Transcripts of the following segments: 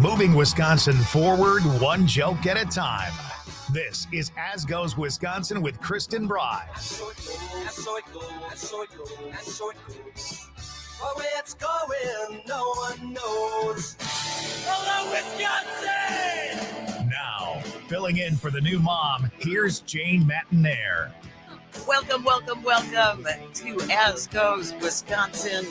Moving Wisconsin forward one joke at a time. This is As Goes Wisconsin with Kristen Bry. So it goes, so it goes, so it goes, so it goes. Where it's going, no one knows. Hello, Wisconsin! Now, filling in for the new mom, here's Jane Matinaire. Welcome to As Goes Wisconsin.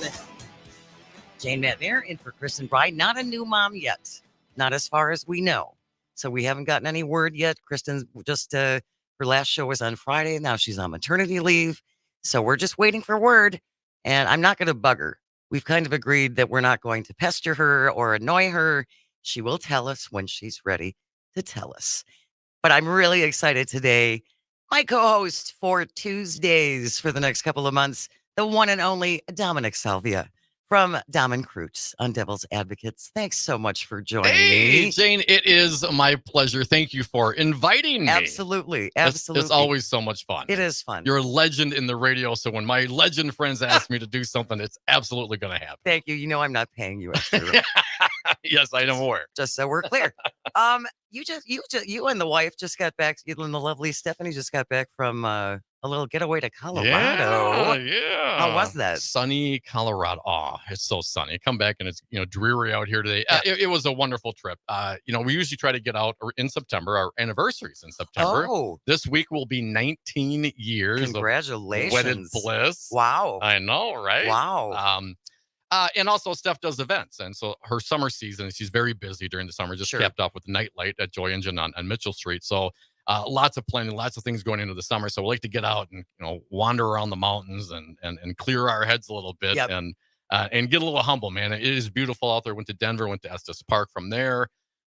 Jane Matinaire in for Kristen Bry. Not a new mom yet. Not as far as we know. So we haven't gotten any word yet. Kristen's just, her last show was on Friday. Now she's on maternity leave. So we're just waiting for word. And I'm not going to bug her. We've kind of agreed that we're not going to pester her or annoy her. She will tell us when she's ready to tell us. But I'm really excited today. My co-host for Tuesdays for the next couple of months, the one and only Dominic Salvia from Dom and Croots on Devil's Advocates. Thanks so much for joining me. Hey, Jane, it is my pleasure. Thank you for inviting me. Absolutely. It's always so much fun. It is fun. You're a legend in the radio, so when my legend friends ask me to do something, it's absolutely going to happen. Thank you. You know I'm not paying you extra. Yes, I know more. Just so we're clear. You and the wife just got back. You and the lovely Stephanie just got back from a little getaway to Colorado. Yeah. How was that? Sunny Colorado. Oh, it's so sunny. Come back and it's dreary out here today. Yeah. It was a wonderful trip. We usually try to get out in September. Our anniversary's in September. Oh, This week will be 19 years congratulations. of wedded bliss. Wow. I know, right? Wow. And also Steph does events. And so her summer season, she's very busy during the summer, just capped off with Nightlight at Joy Engine on Mitchell Street. So lots of planning, lots of things going into the summer. So we like to get out and, wander around the mountains and clear our heads a little bit and get a little humble, man. It is beautiful out there. Went to Denver, went to Estes Park from there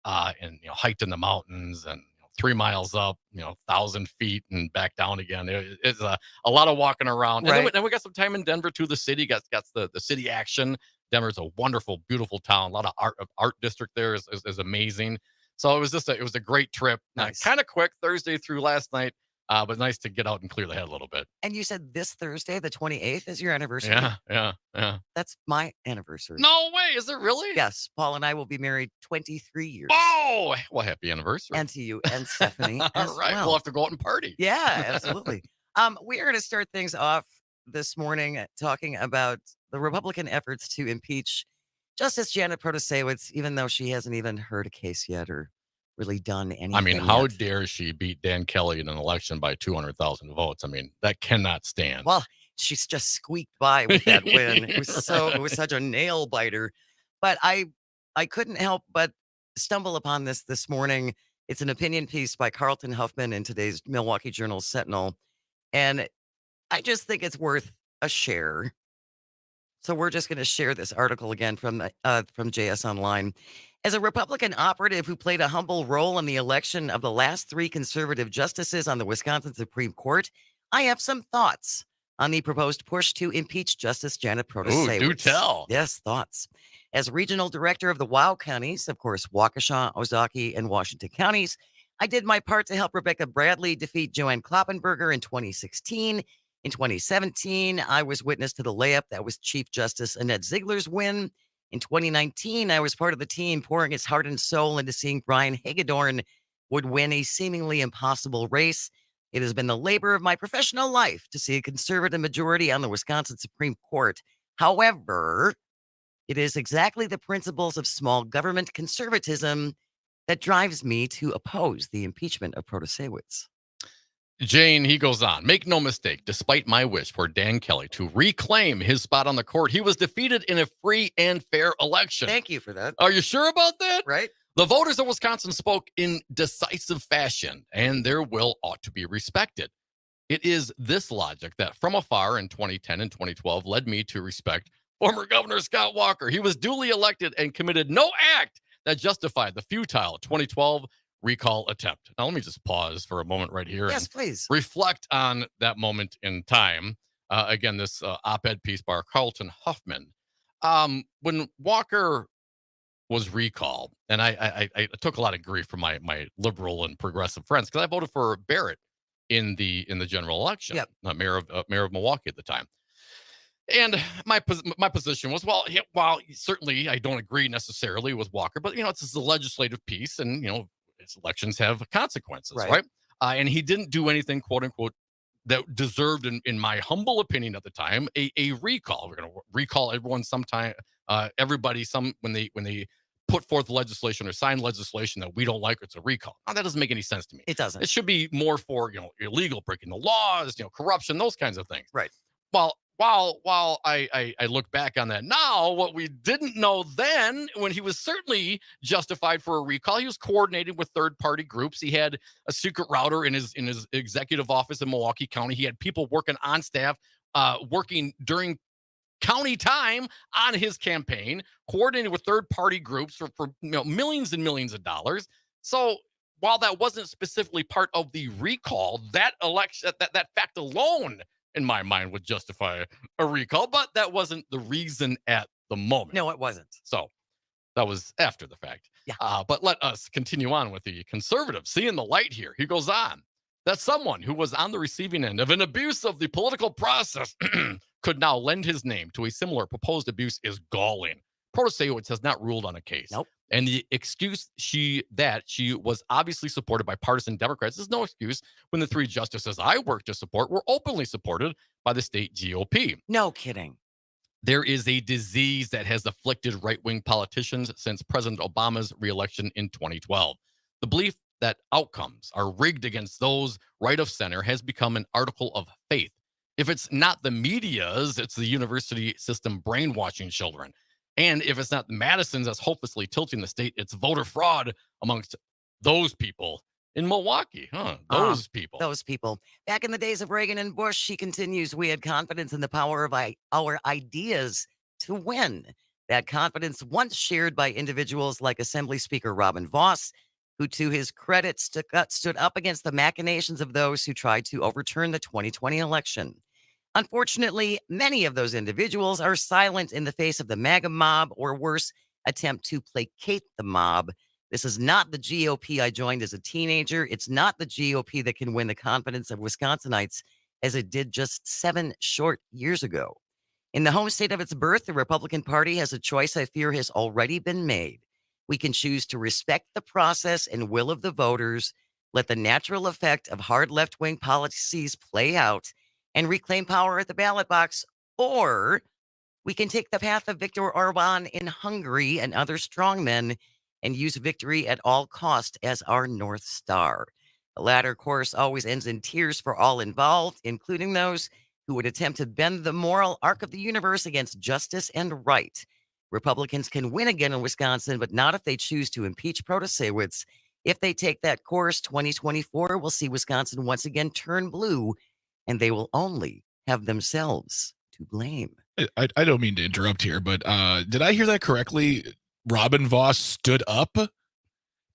and, hiked in the mountains and 3 miles up, 1,000 feet and back down again. It's a lot of walking around. Right. And then we got some time in Denver too. The city got the city action. Denver's a wonderful, beautiful town. A lot of art district there is amazing. So it was a great trip. Nice. Kind of quick Thursday through last night, but nice to get out and clear the head a little bit. And you said this Thursday, the 28th, is your anniversary? Yeah. That's my anniversary. No way. Is it really? Yes. Paul and I will be married 23 years. Oh, well, happy anniversary. And to you and Stephanie All as right. well. We'll have to go out and party. Yeah, absolutely. We are going to start things off this morning talking about the Republican efforts to impeach Justice Janet Protasiewicz, even though she hasn't even heard a case yet or really done anything. I mean, how yet. dare she beat Dan Kelly in an election by 200,000 votes? I mean, that cannot stand. Well, she's just squeaked by with that win. It was such a nail biter. But I couldn't help but stumble upon this morning. It's an opinion piece by Carlton Huffman in today's Milwaukee Journal Sentinel. And I just think it's worth a share. So we're just going to share this article again from JS Online. As a Republican operative who played a humble role in the election of the last 3 conservative justices on the Wisconsin Supreme Court, I have some thoughts on the proposed push to impeach Justice Janet Protasiewicz. Ooh, do tell. Yes, thoughts. As regional director of the WOW counties, of course, Waukesha, Ozaukee, and Washington counties, I did my part to help Rebecca Bradley defeat Joanne Kloppenberger in 2016. In 2017, I was witness to the layup that was Chief Justice Annette Ziegler's win. In 2019, I was part of the team pouring its heart and soul into seeing Brian Hagedorn would win a seemingly impossible race. It has been the labor of my professional life to see a conservative majority on the Wisconsin Supreme Court. However, it is exactly the principles of small government conservatism that drives me to oppose the impeachment of Protasiewicz. Jane, he goes on, make no mistake, despite my wish for Dan Kelly to reclaim his spot on the court, he was defeated in a free and fair election. Thank you for that. Are you sure about that? Right? The voters of Wisconsin spoke in decisive fashion, and their will ought to be respected. It is this logic that from afar in 2010 and 2012 led me to respect former Governor Scott Walker. He was duly elected and committed no act that justified the futile 2012 recall attempt. Now, let me just pause for a moment right here. Yes, please. Reflect on that moment in time. Again, this op-ed piece by Carlton Huffman. When Walker was recalled, and I took a lot of grief from my liberal and progressive friends because I voted for Barrett in the general election, yep. Mayor of Milwaukee at the time. And my position was, well, while certainly I don't agree necessarily with Walker, but it's a legislative piece, and elections have consequences, right? And he didn't do anything, quote unquote, that deserved, in my humble opinion at the time, a recall. We're going to recall everyone sometime, everybody, when they put forth legislation or sign legislation that we don't like, it's a recall. Now, that doesn't make any sense to me. It doesn't. It should be more for illegal, breaking the laws, corruption, those kinds of things. Right. While I look back on that now, what we didn't know then, when he was certainly justified for a recall, he was coordinating with third-party groups. He had a secret router in his executive office in Milwaukee County. He had people working on staff, working during county time on his campaign, coordinating with third-party groups for millions and millions of dollars. So while that wasn't specifically part of the recall, that election, that fact alone, in my mind, would justify a recall, but that wasn't the reason at the moment. No, it wasn't. So that was after the fact. Yeah. But let us continue on with the conservative. Seeing the light here. He goes on that someone who was on the receiving end of an abuse of the political process could now lend his name to a similar proposed abuse is galling. Protasewicz has not ruled on a case. Nope. And the excuse she was obviously supported by partisan Democrats is no excuse when the three justices I work to support were openly supported by the state GOP. No kidding. There is a disease that has afflicted right-wing politicians since President Obama's reelection in 2012. The belief that outcomes are rigged against those right of center has become an article of faith. If it's not the media's, it's the university system brainwashing children. And if it's not Madison's that's hopelessly tilting the state, it's voter fraud amongst those people in Milwaukee. Those people. Those people. Back in the days of Reagan and Bush, she continues, we had confidence in the power of our ideas to win. That confidence once shared by individuals like Assembly Speaker Robin Vos, who to his credit stood up against the machinations of those who tried to overturn the 2020 election. Unfortunately, many of those individuals are silent in the face of the MAGA mob, or worse, attempt to placate the mob. This is not the GOP I joined as a teenager. It's not the GOP that can win the confidence of Wisconsinites as it did just 7 short years ago. In the home state of its birth, the Republican Party has a choice I fear has already been made. We can choose to respect the process and will of the voters, let the natural effect of hard left-wing policies play out, and reclaim power at the ballot box, or we can take the path of Viktor Orban in Hungary and other strongmen and use victory at all cost as our North Star. The latter course always ends in tears for all involved, including those who would attempt to bend the moral arc of the universe against justice and right. Republicans can win again in Wisconsin, but not if they choose to impeach Protasewicz. If they take that course, 2024 will see Wisconsin once again turn blue, and they will only have themselves to blame. I don't mean to interrupt here, but did I hear that correctly? Robin Vos stood up?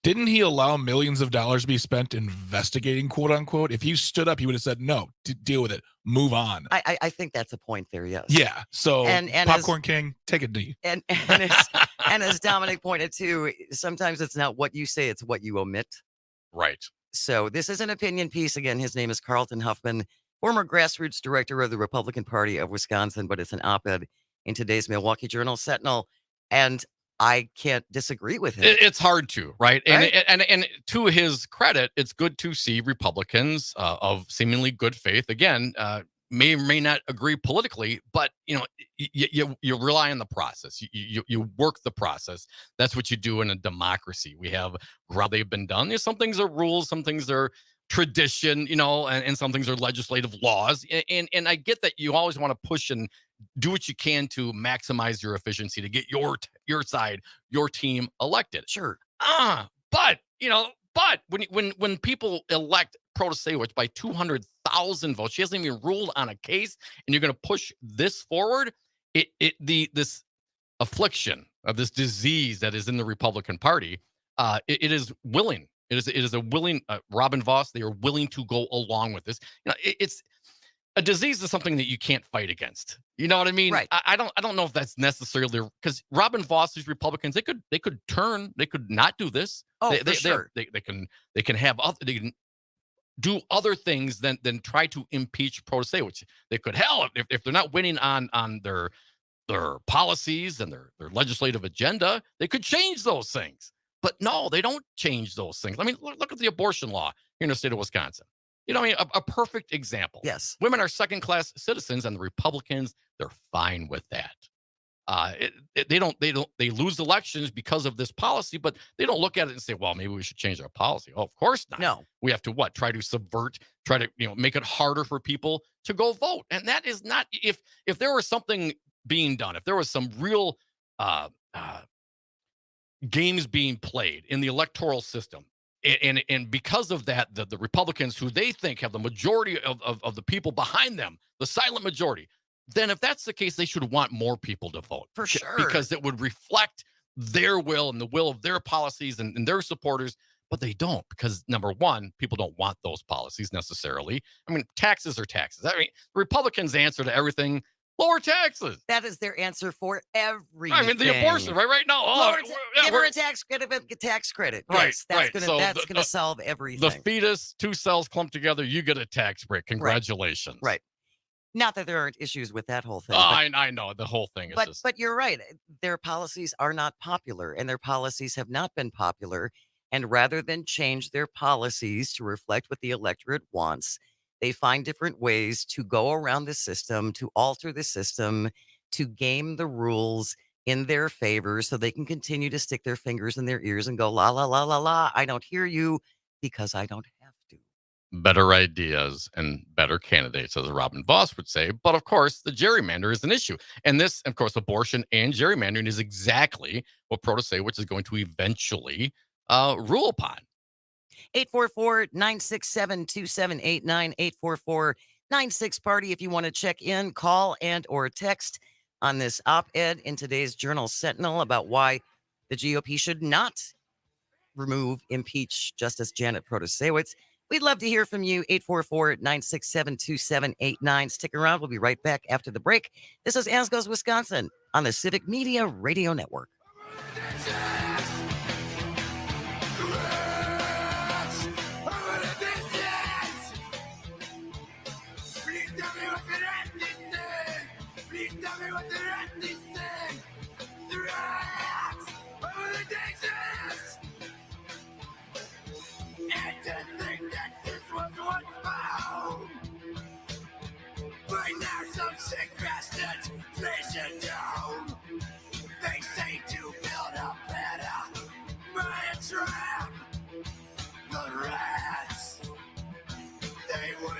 Didn't he allow millions of dollars to be spent investigating, quote unquote? If he stood up, he would have said, no, deal with it. Move on. I think that's a point there, yes. Yeah. So, and Popcorn King, take a knee. And as Dominic pointed to, sometimes it's not what you say, it's what you omit. Right. So this is an opinion piece. Again, his name is Carlton Huffman, former grassroots director of the Republican Party of Wisconsin, but it's an op-ed in today's Milwaukee Journal-Sentinel. And I can't disagree with him. It's hard to, right? Right? And to his credit, it's good to see Republicans of seemingly good faith, again, may or may not agree politically, but you rely on the process. You work the process. That's what you do in a democracy. We have how they've been done. Some things are rules, some things are tradition, and some things are legislative laws. And I get that you always want to push and do what you can to maximize your efficiency to get your side, your team elected. Sure. But when people elect Protasewicz by 200,000 votes, she hasn't even ruled on a case, and you're going to push this forward. This affliction of this disease that is in the Republican Party, it is willing. It is a willing Robin Vos. They are willing to go along with this. It's a disease is something that you can't fight against. You know what I mean? Right. I don't know if that's necessarily because Robin Vos, these Republicans, they could turn, they could not do this. Oh, they sure. They can have other, they can do other things than try to impeach Protasevich. They could, hell, if they're not winning on their policies and their legislative agenda, they could change those things. But no, they don't change those things. I mean, look at the abortion law here in the state of Wisconsin. You know, I mean, a perfect example. Yes. Women are second-class citizens, and the Republicans, they're fine with that. They lose elections because of this policy, but they don't look at it and say, well, maybe we should change our policy. Oh, of course not. No. We have to try to subvert, try to, make it harder for people to go vote. And that is not, if there was something being done, if there was some real games being played in the electoral system, and because of that, the Republicans, who they think have the majority of the people behind them, the silent majority, then if that's the case, they should want more people to vote. For sure. Because it would reflect their will and the will of their policies and their supporters. But they don't, because number one, people don't want those policies necessarily. I mean, taxes are taxes. I mean, Republicans' answer to everything, lower taxes. That is their answer for everything. I mean, the abortion, right now. Give her a tax credit. Right, yes, that's right. gonna solve everything. The fetus, 2 cells clumped together, you get a tax break. Congratulations. Right. Not that there aren't issues with that whole thing. I know the whole thing is but you're right. Their policies are not popular, and their policies have not been popular. And rather than change their policies to reflect what the electorate wants, they find different ways to go around the system, to alter the system, to game the rules in their favor so they can continue to stick their fingers in their ears and go, la, la, la, la, la. I don't hear you because I don't have to. Better ideas and better candidates, as Robin Voss would say. But of course, the gerrymander is an issue. And this, of course, abortion and gerrymandering is exactly what Protasevich is going to eventually rule upon. 844-967-2789, 844-96-PARTY. If you want to check in, call and or text on this op-ed in today's Journal Sentinel about why the GOP should not impeach Justice Janet Protasevich. We'd love to hear from you. 844-967-2789. Stick around. We'll be right back after the break. This is As Goes Wisconsin on the Civic Media Radio Network. Sick bastards, place it down. They say to build a better, buy a trap. The rats, they will.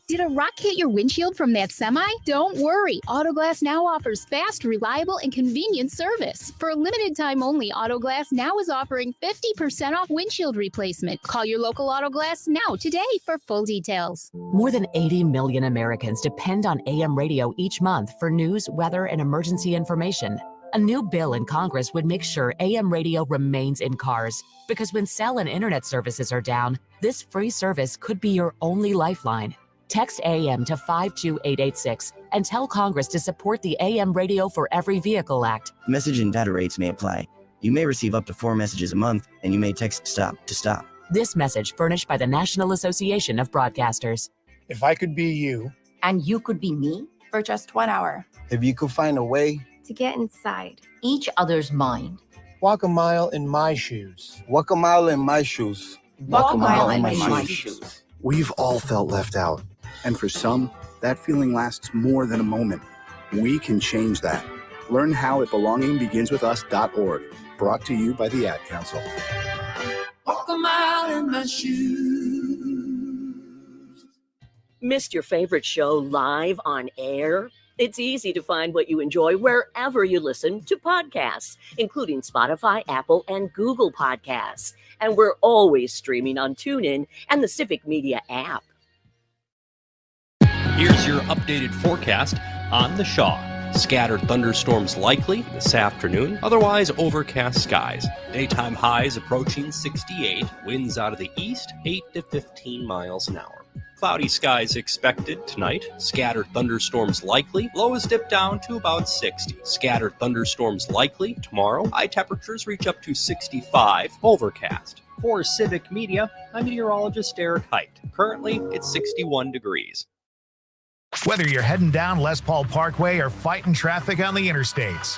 Did a rock hit your windshield from that semi? Don't worry. Autoglass Now offers fast, reliable, and convenient service. For a limited time only, Autoglass Now is offering 50% off windshield replacement. Call your local Autoglass Now today for full details. More than 80 million Americans depend on AM radio each month for news, weather, and emergency information. A new bill in Congress would make sure AM radio remains in cars, because when cell and internet services are down, this free service could be your only lifeline. Text AM to 52886 and tell Congress to support the AM Radio for Every Vehicle Act. Message and data rates may apply. You may receive up to 4 messages a month, and you may text STOP to stop. This message furnished by the National Association of Broadcasters. If I could be you. And you could be me for just 1 hour. If you could find a way to get inside each other's mind. Walk a mile in my shoes. Walk a mile in my shoes. Walk a mile in my shoes. We've all felt left out. And for some, that feeling lasts more than a moment. We can change that. Learn how at belongingbeginswithus.org. Brought to you by the Ad Council. Walk a mile in my shoes. Missed your favorite show live on air? It's easy to find what you enjoy wherever you listen to podcasts, including Spotify, Apple, and Google Podcasts. And we're always streaming on TuneIn and the Civic Media app. Here's your updated forecast on the Shaw. Scattered thunderstorms likely this afternoon, otherwise overcast skies. Daytime highs approaching 68, winds out of the east 8 to 15 miles an hour. Cloudy skies expected tonight. Scattered thunderstorms likely. Lows dip down to about 60. Scattered thunderstorms likely tomorrow. High temperatures reach up to 65. Overcast. For Civic Media, I'm meteorologist Eric Height. Currently, it's 61 degrees. Whether you're heading down Les Paul Parkway or fighting traffic on the interstates,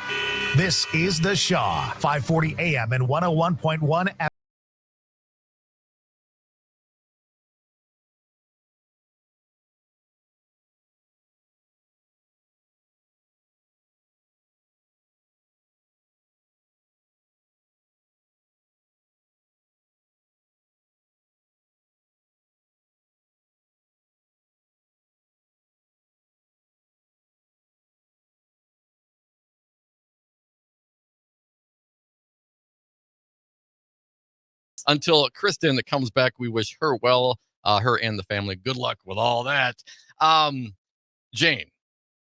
this is The Shaw, 540 AM and 101.1 FM. Until Kristen comes back, we wish her well, her and the family. Good luck with all that. Jane,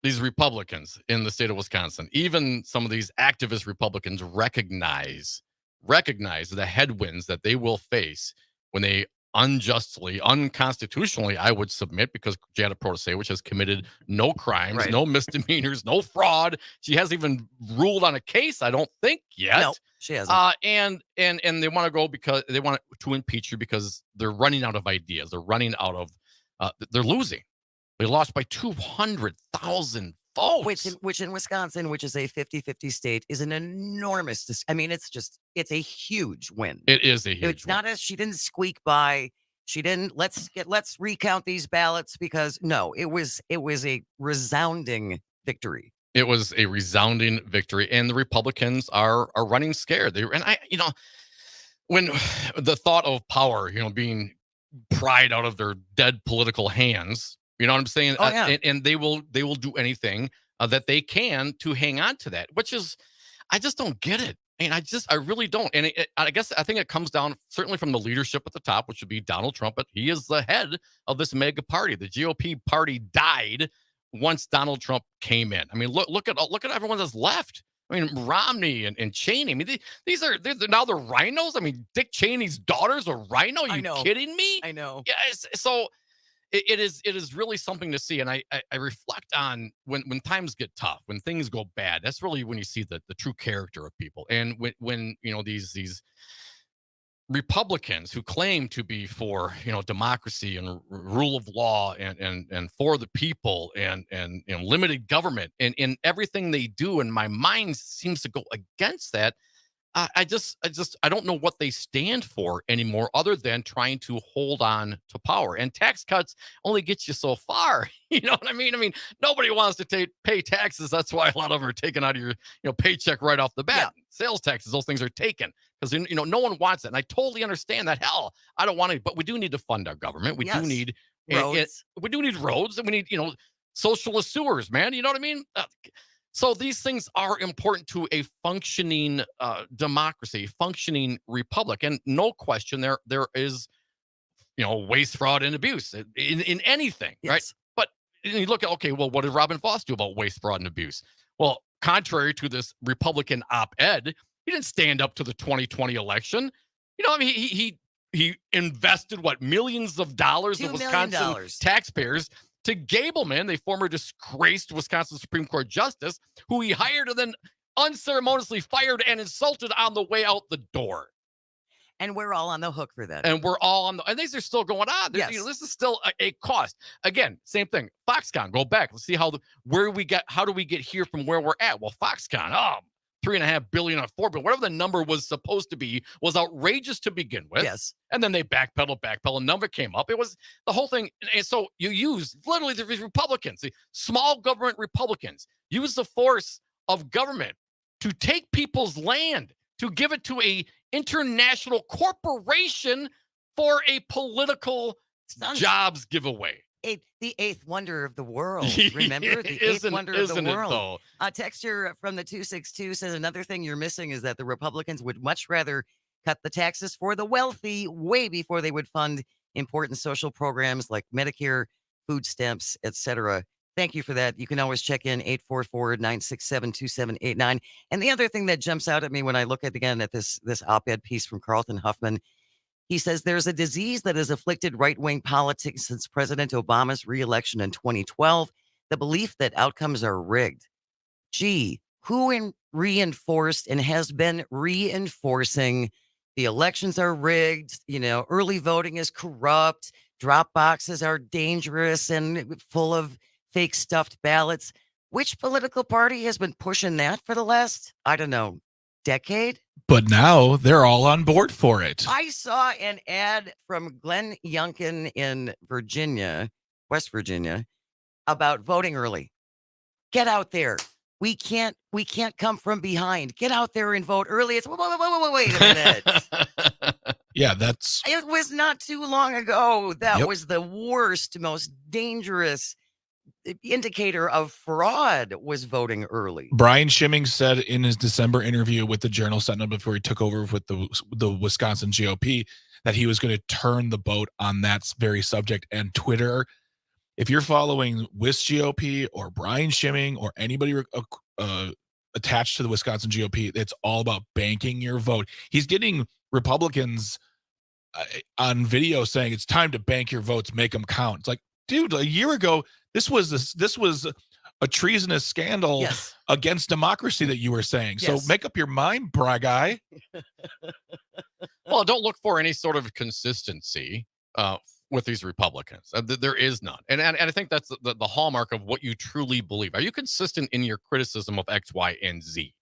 these Republicans in the state of Wisconsin, even some of these activist Republicans recognize the headwinds that they will face when they unjustly, unconstitutionally, I would submit, because Janet Protasevich has committed no crimes, Right. no misdemeanors, no fraud. She hasn't even ruled on a case, I don't think, yet. No, she hasn't. And they want to go because they want to impeach her because they're running out of ideas. They're running out of, they're losing. They lost by 200,000 votes. Which in Wisconsin, which is a 50-50 state, is an enormous. I mean, it's a huge win. It is a huge It's not as she didn't squeak by. She didn't. Let's recount these ballots, because no, it was a resounding victory. It was a resounding victory, and the Republicans are running scared. When the thought of power, being pried out of their dead political hands, you know what I'm saying? Oh, yeah. And they will do anything that they can to hang on to that, which is, I just don't get it. And I really don't. And I think it comes down certainly from the leadership at the top, which would be Donald Trump. But he is the head of this mega party. The GOP party died once Donald Trump came in. I mean, look at everyone that's left. I mean, Romney and Cheney. I mean, they're now the rhinos. I mean, Dick Cheney's daughter's a rhino. Are you kidding me? I know. Yes. So it is really something to see. And I reflect on when times get tough, when things go bad. That's really when you see the true character of people. And when these Republicans who claim to be for democracy and rule of law and for the people and limited government, and in everything they do, and my mind seems to go against that. I don't know what they stand for anymore, other than trying to hold on to power. And tax cuts only get you so far. You know what I mean? I mean, nobody wants to pay taxes. That's why a lot of them are taken out of your paycheck right off the bat. Yeah. Sales taxes, those things are taken because no one wants it. And I totally understand that. Hell, I don't want to, but we do need to fund our government. We do need roads. We do need roads, and we need socialist sewers, man. You know what I mean? So these things are important to a functioning democracy, functioning republic, and no question there is, waste, fraud, and abuse in anything, yes. Right? But you look at, okay, well, what did Robin Voss do about waste, fraud, and abuse? Well, contrary to this Republican op-ed, he didn't stand up to the 2020 election. I mean, he invested millions of dollars of Wisconsin taxpayers to Gableman, the former disgraced Wisconsin Supreme Court justice, who he hired and then unceremoniously fired and insulted on the way out the door. And we're all on the hook for that. And these are still going on. Yes. This is still a cost. Again, same thing. Foxconn, go back. Let's see how do we get here from where we're at? Well, Foxconn, $3.5 billion or $4 billion, whatever the number was supposed to be, was outrageous to begin with. Yes. And then they backpedal, number came up. It was the whole thing. And so you use literally the Republicans, the small government Republicans, use the force of government to take people's land, to give it to a international corporation for a political jobs giveaway. The eighth wonder of the world. Remember? The eighth wonder of the world. A texture from the 262 says another thing you're missing is that the Republicans would much rather cut the taxes for the wealthy way before they would fund important social programs like Medicare, food stamps, etc. Thank you for that. You can always check in 844-967-2789. And the other thing that jumps out at me when I look at this op-ed piece from Carlton Huffman, he says there's a disease that has afflicted right-wing politics since President Obama's re-election in 2012, the belief that outcomes are rigged. Gee, who reinforced and has been reinforcing the elections are rigged, early voting is corrupt, drop boxes are dangerous and full of fake stuffed ballots. Which political party has been pushing that for the last, I don't know, decade? But now they're all on board for it. I saw an ad from Glenn Youngkin in West Virginia, about voting early. Get out there. We can't come from behind. Get out there and vote early. It's wait a minute. Yeah, that's. It was not too long ago. That Yep. was the worst, most dangerous indicator of fraud, was voting early. Brian Schimming said in his December interview with the Journal Sentinel before he took over with the Wisconsin GOP that he was going to turn the boat on that very subject. And Twitter, if you're following Wis GOP or Brian Schimming or anybody attached to the Wisconsin GOP, it's all about banking your vote. He's getting Republicans on video saying it's time to bank your votes, make them count. It's like, dude, a year ago, this was a treasonous scandal against democracy that you were saying. Yes. So make up your mind, bra guy. Well, don't look for any sort of consistency with these Republicans. There is none. And I think that's the hallmark of what you truly believe. Are you consistent in your criticism of X, Y, and Z?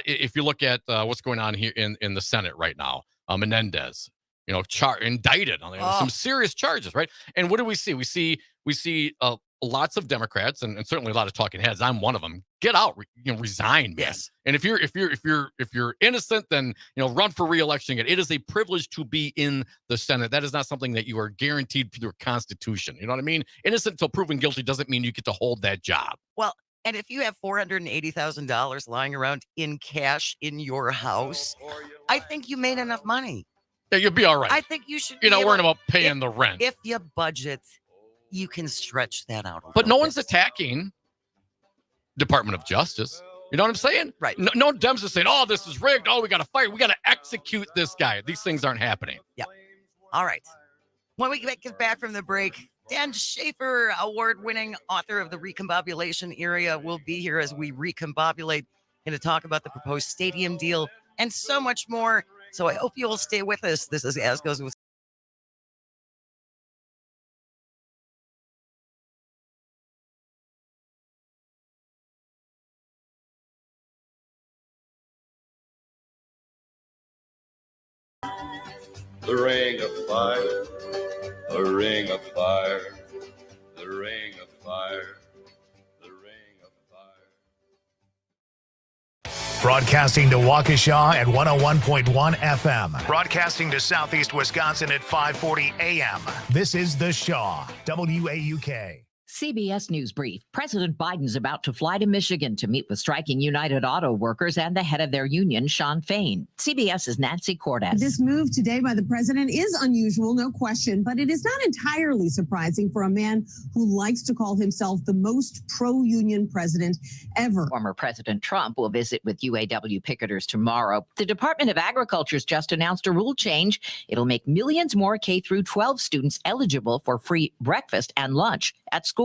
If you look at what's going on here in the Senate right now, Menendez, indicted on some serious charges, right? And what do we see? We see lots of Democrats and certainly a lot of talking heads. I'm one of them. Get out, resign, man. Yes. And if you're innocent, then run for re-election again. It is a privilege to be in the Senate. That is not something that you are guaranteed through your Constitution. You know what I mean? Innocent until proven guilty doesn't mean you get to hold that job. Well, and if you have $480,000 lying around in cash in your house, I think you made enough money. Yeah, you'll be all right. I think you should. You're not worrying about paying the rent. If you budget, you can stretch that out. But no one's attacking Department of Justice. You know what I'm saying? Right. No Dems are saying, "Oh, this is rigged. Oh, we got to fight. We got to execute this guy." These things aren't happening. Yeah. All right. When we get back from the break, Dan Schaefer, award-winning author of The Recombobulation Era, will be here as we recombobulate, going to talk about the proposed stadium deal and so much more. So I hope you will stay with us. This is As Goes with. The ring of fire, the ring of fire, the ring of fire, the ring of fire. Broadcasting to Waukesha at 101.1 FM. Broadcasting to Southeast Wisconsin at 540 AM. This is The Shaw, WAUK. CBS News Brief. President Biden's about to fly to Michigan to meet with striking United Auto Workers and the head of their union, Sean Fain. CBS's Nancy Cordes. This move today by the president is unusual, no question, but it is not entirely surprising for a man who likes to call himself the most pro-union president ever. Former President Trump will visit with UAW picketers tomorrow. The Department of Agriculture's just announced a rule change. It'll make millions more K-12 students eligible for free breakfast and lunch at school.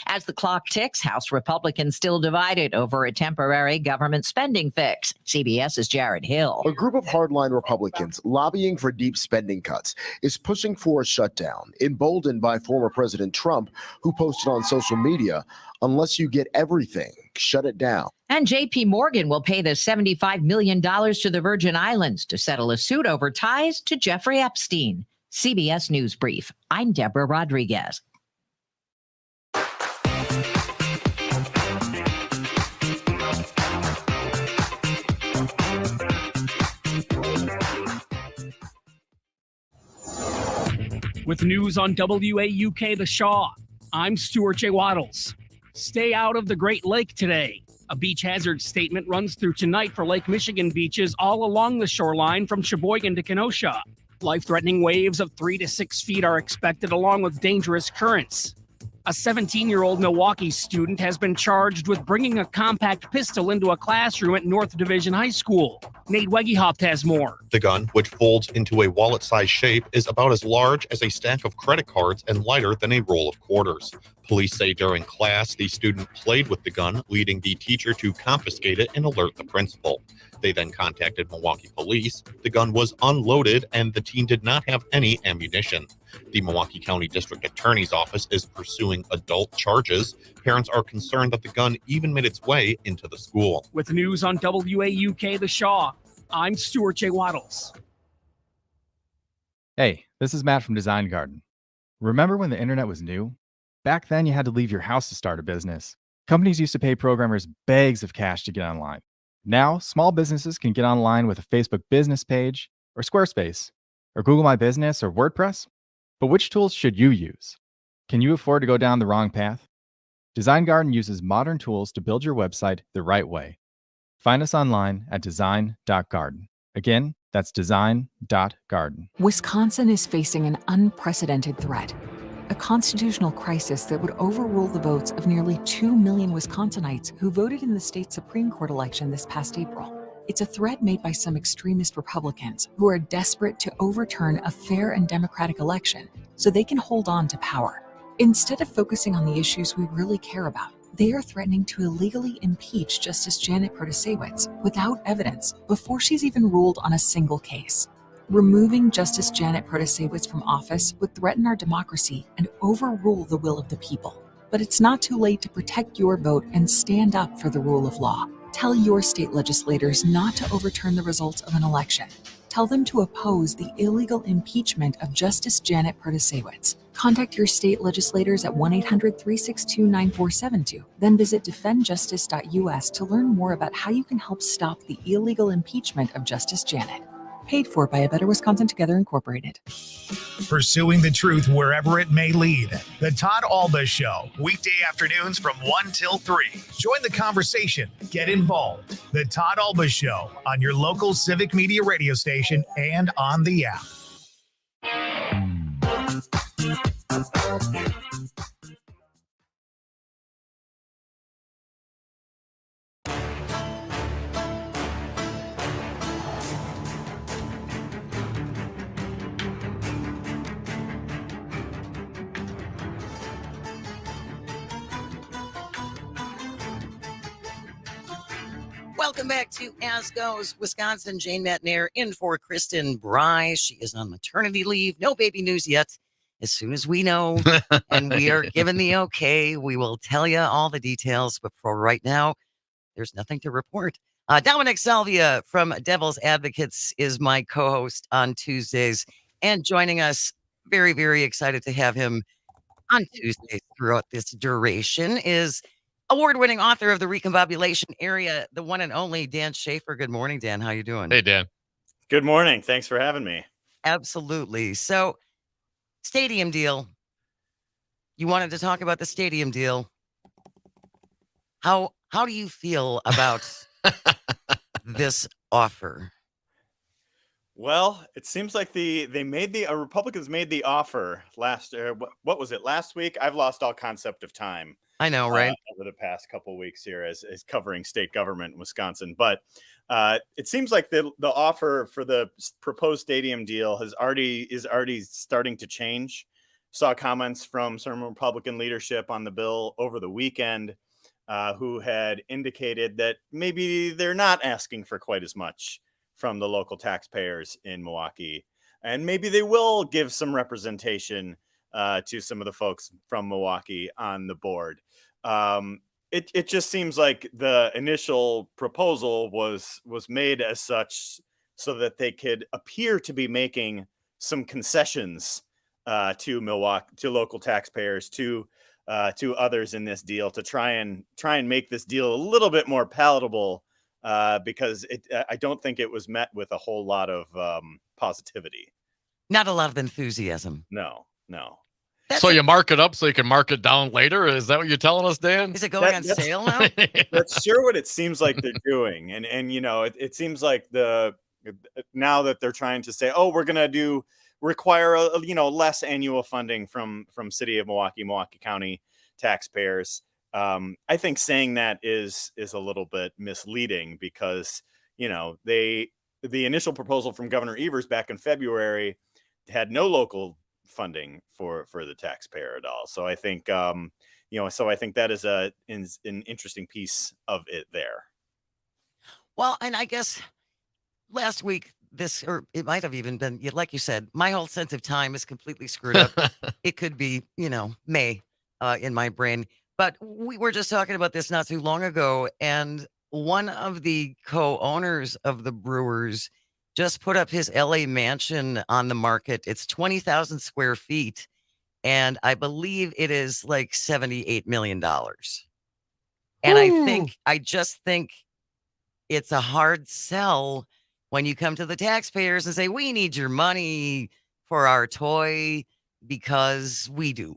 As the clock ticks, House Republicans still divided over a temporary government spending fix. CBS's Jared Hill. A group of hardline Republicans lobbying for deep spending cuts is pushing for a shutdown, emboldened by former President Trump, who posted on social media, "Unless you get everything, shut it down." And JP Morgan will pay the $75 million to the Virgin Islands to settle a suit over ties to Jeffrey Epstein. CBS News Brief. I'm Deborah Rodriguez. With news on WAUK The Shaw, I'm Stuart J. Waddles. Stay out of the Great Lake today. A beach hazard statement runs through tonight for Lake Michigan beaches all along the shoreline from Sheboygan to Kenosha. Life-threatening waves of 3 to 6 feet are expected along with dangerous currents. A 17-year-old Milwaukee student has been charged with bringing a compact pistol into a classroom at North Division High School. Nate Wegehopt has more. The gun, which folds into a wallet-sized shape, is about as large as a stack of credit cards and lighter than a roll of quarters. Police say during class, the student played with the gun, leading the teacher to confiscate it and alert the principal. They then contacted Milwaukee police. The gun was unloaded and the teen did not have any ammunition. The Milwaukee County District Attorney's Office is pursuing adult charges. Parents are concerned that the gun even made its way into the school. With news on WAUK The Shaw, I'm Stuart J. Waddles. Hey, this is Matt from Design Garden. Remember when the internet was new? Back then, you had to leave your house to start a business. Companies used to pay programmers bags of cash to get online. Now, small businesses can get online with a Facebook business page, or Squarespace, or Google My Business, or WordPress. But which tools should you use? Can you afford to go down the wrong path? Design Garden uses modern tools to build your website the right way. Find us online at design.garden. Again, that's design.garden. Wisconsin is facing an unprecedented threat, a constitutional crisis that would overrule the votes of nearly 2 million Wisconsinites who voted in the state Supreme Court election this past April. It's a threat made by some extremist Republicans who are desperate to overturn a fair and democratic election so they can hold on to power. Instead of focusing on the issues we really care about, they are threatening to illegally impeach Justice Janet Protasiewicz without evidence before she's even ruled on a single case. Removing Justice Janet Protasiewicz from office would threaten our democracy and overrule the will of the people. But it's not too late to protect your vote and stand up for the rule of law. Tell your state legislators not to overturn the results of an election. Tell them to oppose the illegal impeachment of Justice Janet Protasiewicz. Contact your state legislators at 1-800-362-9472. Then visit defendjustice.us to learn more about how you can help stop the illegal impeachment of Justice Janet. Paid for by A Better Wisconsin Together Incorporated. Pursuing the truth wherever it may lead. The Todd Alba Show, weekday afternoons from 1 till 3. Join the conversation. Get involved. The Todd Alba Show on your local civic media radio station and on the app. Welcome back to As Goes Wisconsin. Jane Matnair in for Kristen Bry. She is on maternity leave. No baby news yet. As soon as we know and we are given the okay, we will tell you all the details. But for right now, there's nothing to report. Dominic Salvia from Devil's Advocates is my co-host on Tuesdays and joining us. Very, very excited to have him on Tuesdays throughout this duration is award-winning author of The Recombobulation Area, the one and only Dan Schaefer. Good morning, Dan. How you doing? Hey, Dan. Good morning. Thanks for having me. Absolutely. So, stadium deal. You wanted to talk about the stadium deal. How do you feel about this offer? Well, it seems like Republicans made the offer last. What was it last week? I've lost all concept of time. I know, right? Over the past couple of weeks here as covering state government in Wisconsin. But it seems like the offer for the proposed stadium deal is already starting to change. Saw comments from some Republican leadership on the bill over the weekend who had indicated that maybe they're not asking for quite as much from the local taxpayers in Milwaukee. And maybe they will give some representation to some of the folks from Milwaukee on the board. It just seems like the initial proposal was made as such so that they could appear to be making some concessions to local taxpayers, to others in this deal, to try and make this deal a little bit more palatable, because I don't think it was met with a whole lot of positivity. Not a lot of enthusiasm. No. So you mark it up so you can mark it down later? Is that what you're telling us, Dan? Is it going on sale now? That's sure what it seems like they're doing. And it seems like now that they're trying to say, oh, we're going to require less annual funding from City of Milwaukee County taxpayers. I think saying that is a little bit misleading because, they the initial proposal from Governor Evers back in February had no local funding for the taxpayer at all. So I think so I think that is an interesting piece of it there. Well, and I guess last week, or it might have even been, like you said, my whole sense of time is completely screwed up. It could be, May in my brain. But we were just talking about this not too long ago. And one of the co-owners of the Brewers just put up his LA mansion on the market. It's 20,000 square feet. And I believe it is like $78 million. And I just think it's a hard sell when you come to the taxpayers and say, we need your money for our toy because we do.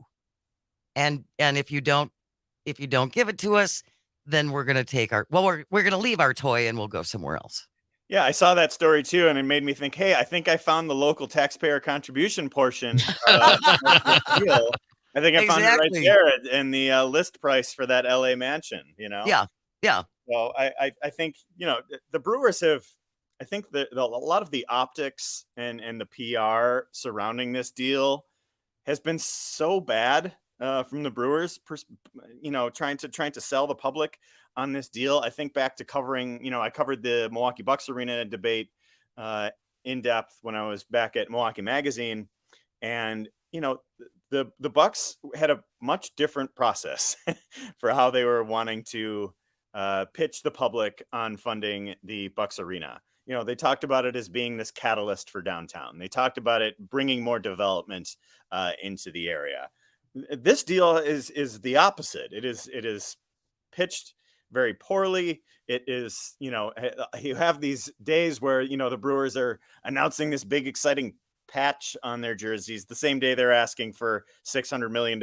And if you don't give it to us, then we're going to take we're going to leave our toy and we'll go somewhere else. Yeah, I saw that story too, and it made me think, hey, I think I found the local taxpayer contribution portion of this deal. I think I found it right there in the list price for that LA mansion, Yeah. So I think, the Brewers have, I think a lot of the optics and the PR surrounding this deal has been so bad from the Brewers, trying to sell the public on this deal. I think back to covering, I covered the Milwaukee Bucks arena debate in depth when I was back at Milwaukee Magazine, and the Bucks had a much different process for how they were wanting to pitch the public on funding the Bucks arena. They talked about it as being this catalyst for downtown. They talked about it bringing more development into the area. This deal is the opposite. It is pitched very poorly. It is, you have these days where, the Brewers are announcing this big, exciting patch on their jerseys the same day they're asking for $600 million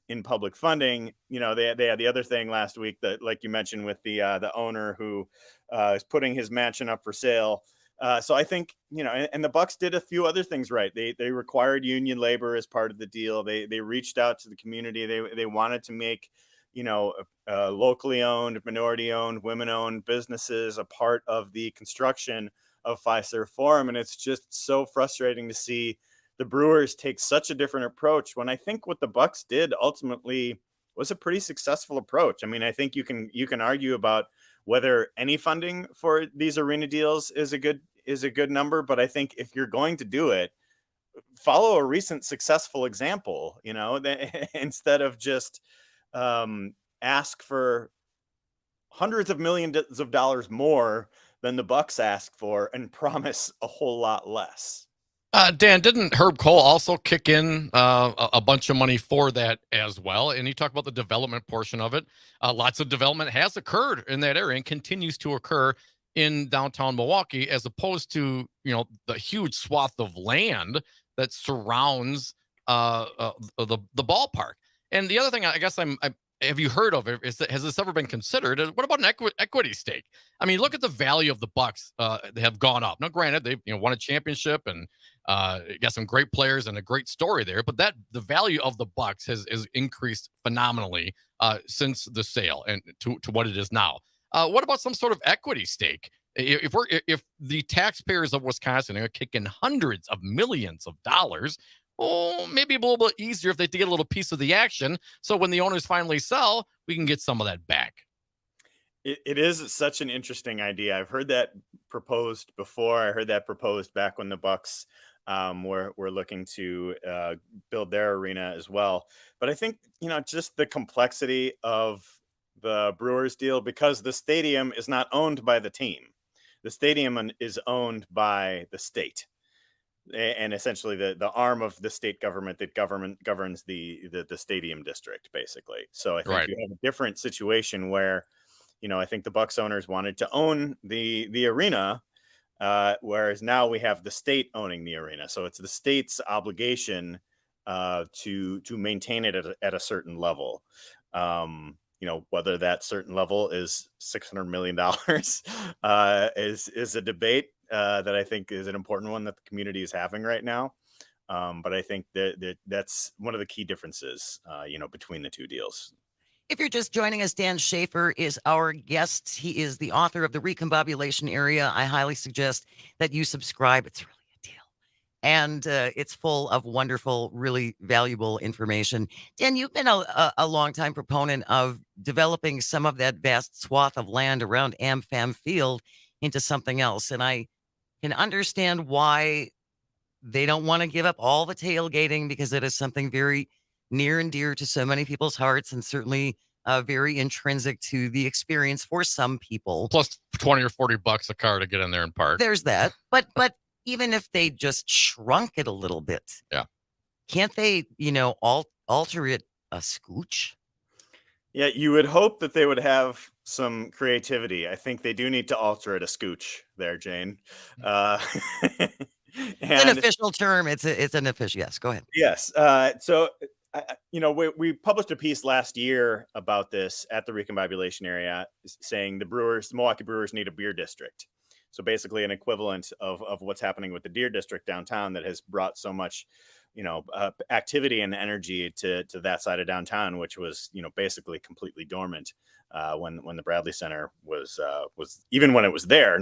in public funding. They had the other thing last week that, like you mentioned, with the owner who is putting his mansion up for sale. So I think, and the Bucks did a few other things right. They required union labor as part of the deal. They reached out to the community. They wanted to make, locally owned, minority owned, women owned businesses a part of the construction of Fiserv Forum. And it's just so frustrating to see the Brewers take such a different approach when I think what the Bucks did ultimately was a pretty successful approach. I mean, I think you can argue about whether any funding for these arena deals is a good number, but I think if you're going to do it, follow a recent successful example, instead of just ask for hundreds of millions of dollars more than the Bucks asked for and promise a whole lot less. Dan, didn't Herb Cole also kick in a bunch of money for that as well? And he talked about the development portion of it. Lots of development has occurred in that area and continues to occur in downtown Milwaukee, as opposed to, the huge swath of land that surrounds the ballpark. And the other thing, I guess have you heard of it? Has this ever been considered? What about an equity stake? I mean, look at the value of the Bucks. They have gone up. Now, granted, they've won a championship and got some great players and a great story there. But the value of the Bucks has increased phenomenally since the sale and to what it is now. What about some sort of equity stake? If the taxpayers of Wisconsin are kicking hundreds of millions of dollars, maybe a little bit easier if they get a little piece of the action. So when the owners finally sell, we can get some of that back. It is such an interesting idea. I've heard that proposed before. I heard that proposed back when the Bucks were looking to build their arena as well. But I think, just the complexity of the Brewers deal, because the stadium is not owned by the team. The stadium is owned by the state, and essentially the arm of the state government that governs the stadium district, basically. So I think you have a different situation where, I think the Bucks owners wanted to own the arena, whereas now we have the state owning the arena. So it's the state's obligation to maintain it at a certain level. Whether that certain level is $600 million is a debate that I think is an important one that the community is having right now. But I think that's one of the key differences, between the two deals. If you're just joining us, Dan Schaefer is our guest. He is the author of The Recombobulation Area. I highly suggest that you subscribe. It's really a deal. And it's full of wonderful, really valuable information. Dan, you've been a longtime proponent of developing some of that vast swath of land around AmFam Field into something else. And I can understand why they don't want to give up all the tailgating, because it is something very near and dear to so many people's hearts, and certainly very intrinsic to the experience for some people. Plus 20 or 40 bucks a car to get in there and park. There's that. But even if they just shrunk it a little bit, yeah, can't they, alter it a scooch? Yeah, you would hope that they would have some creativity. I think they do need to alter it a scooch there, Jane. It's an official term. It's an official. Yes, go ahead. Yes. We published a piece last year about this at the Recombobulation Area, saying the Milwaukee Brewers need a beer district. So basically an equivalent of what's happening with the Deer District downtown that has brought so much, activity and energy to that side of downtown, which was, basically completely dormant when the Bradley Center was even when it was there,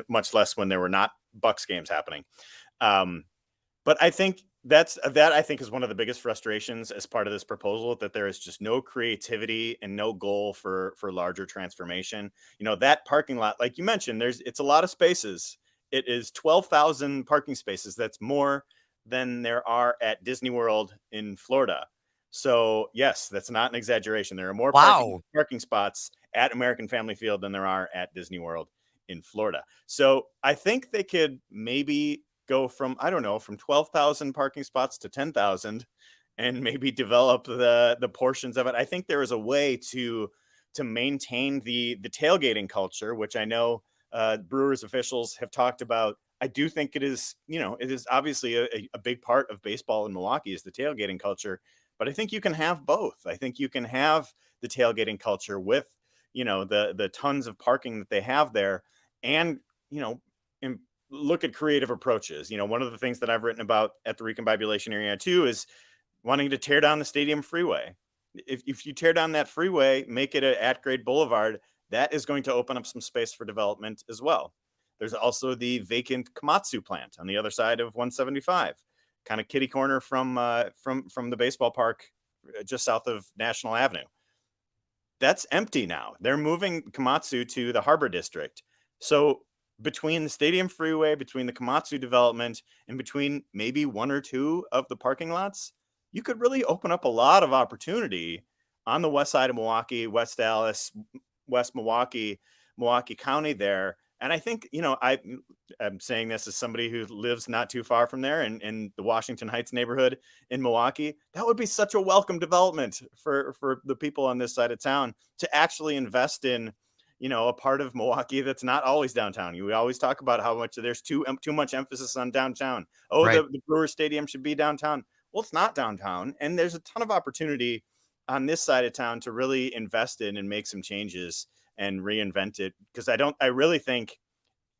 much less when there were not Bucks games happening. But I think that I think is one of the biggest frustrations as part of this proposal, that there is just no creativity and no goal for larger transformation. That parking lot, like you mentioned, it's a lot of spaces. It is 12,000 parking spaces. That's more than there are at Disney World in Florida. So yes, that's not an exaggeration. There are more parking spots at American Family Field than there are at Disney World in Florida. So I think they could maybe go from 12,000 parking spots to 10,000 and maybe develop the portions of it. I think there is a way to maintain the tailgating culture, which I know Brewers officials have talked about. I do think it is obviously a big part of baseball in Milwaukee is the tailgating culture, but I think you can have both. I think you can have the tailgating culture with, the tons of parking that they have there, and, look at creative approaches. One of the things that I've written about at the Recombobulation Area too is wanting to tear down the stadium freeway. If you tear down that freeway, make it an at-grade boulevard, that is going to open up some space for development as well. There's also the vacant Komatsu plant on the other side of 175, kind of kitty corner from the baseball park just south of National Avenue. That's empty now. They're moving Komatsu to the Harbor District. So between the stadium freeway, between the Komatsu development, and between maybe one or two of the parking lots, you could really open up a lot of opportunity on the west side of Milwaukee, West Dallas, West Milwaukee, Milwaukee County there. And I think, I'm saying this as somebody who lives not too far from there in the Washington Heights neighborhood in Milwaukee. That would be such a welcome development for the people on this side of town to actually invest in, a part of Milwaukee that's not always downtown. We always talk about how much there's too much emphasis on downtown. Right. The Brewer Stadium should be downtown. Well, it's not downtown. And there's a ton of opportunity on this side of town to really invest in and make some changes and reinvent it. Because I really think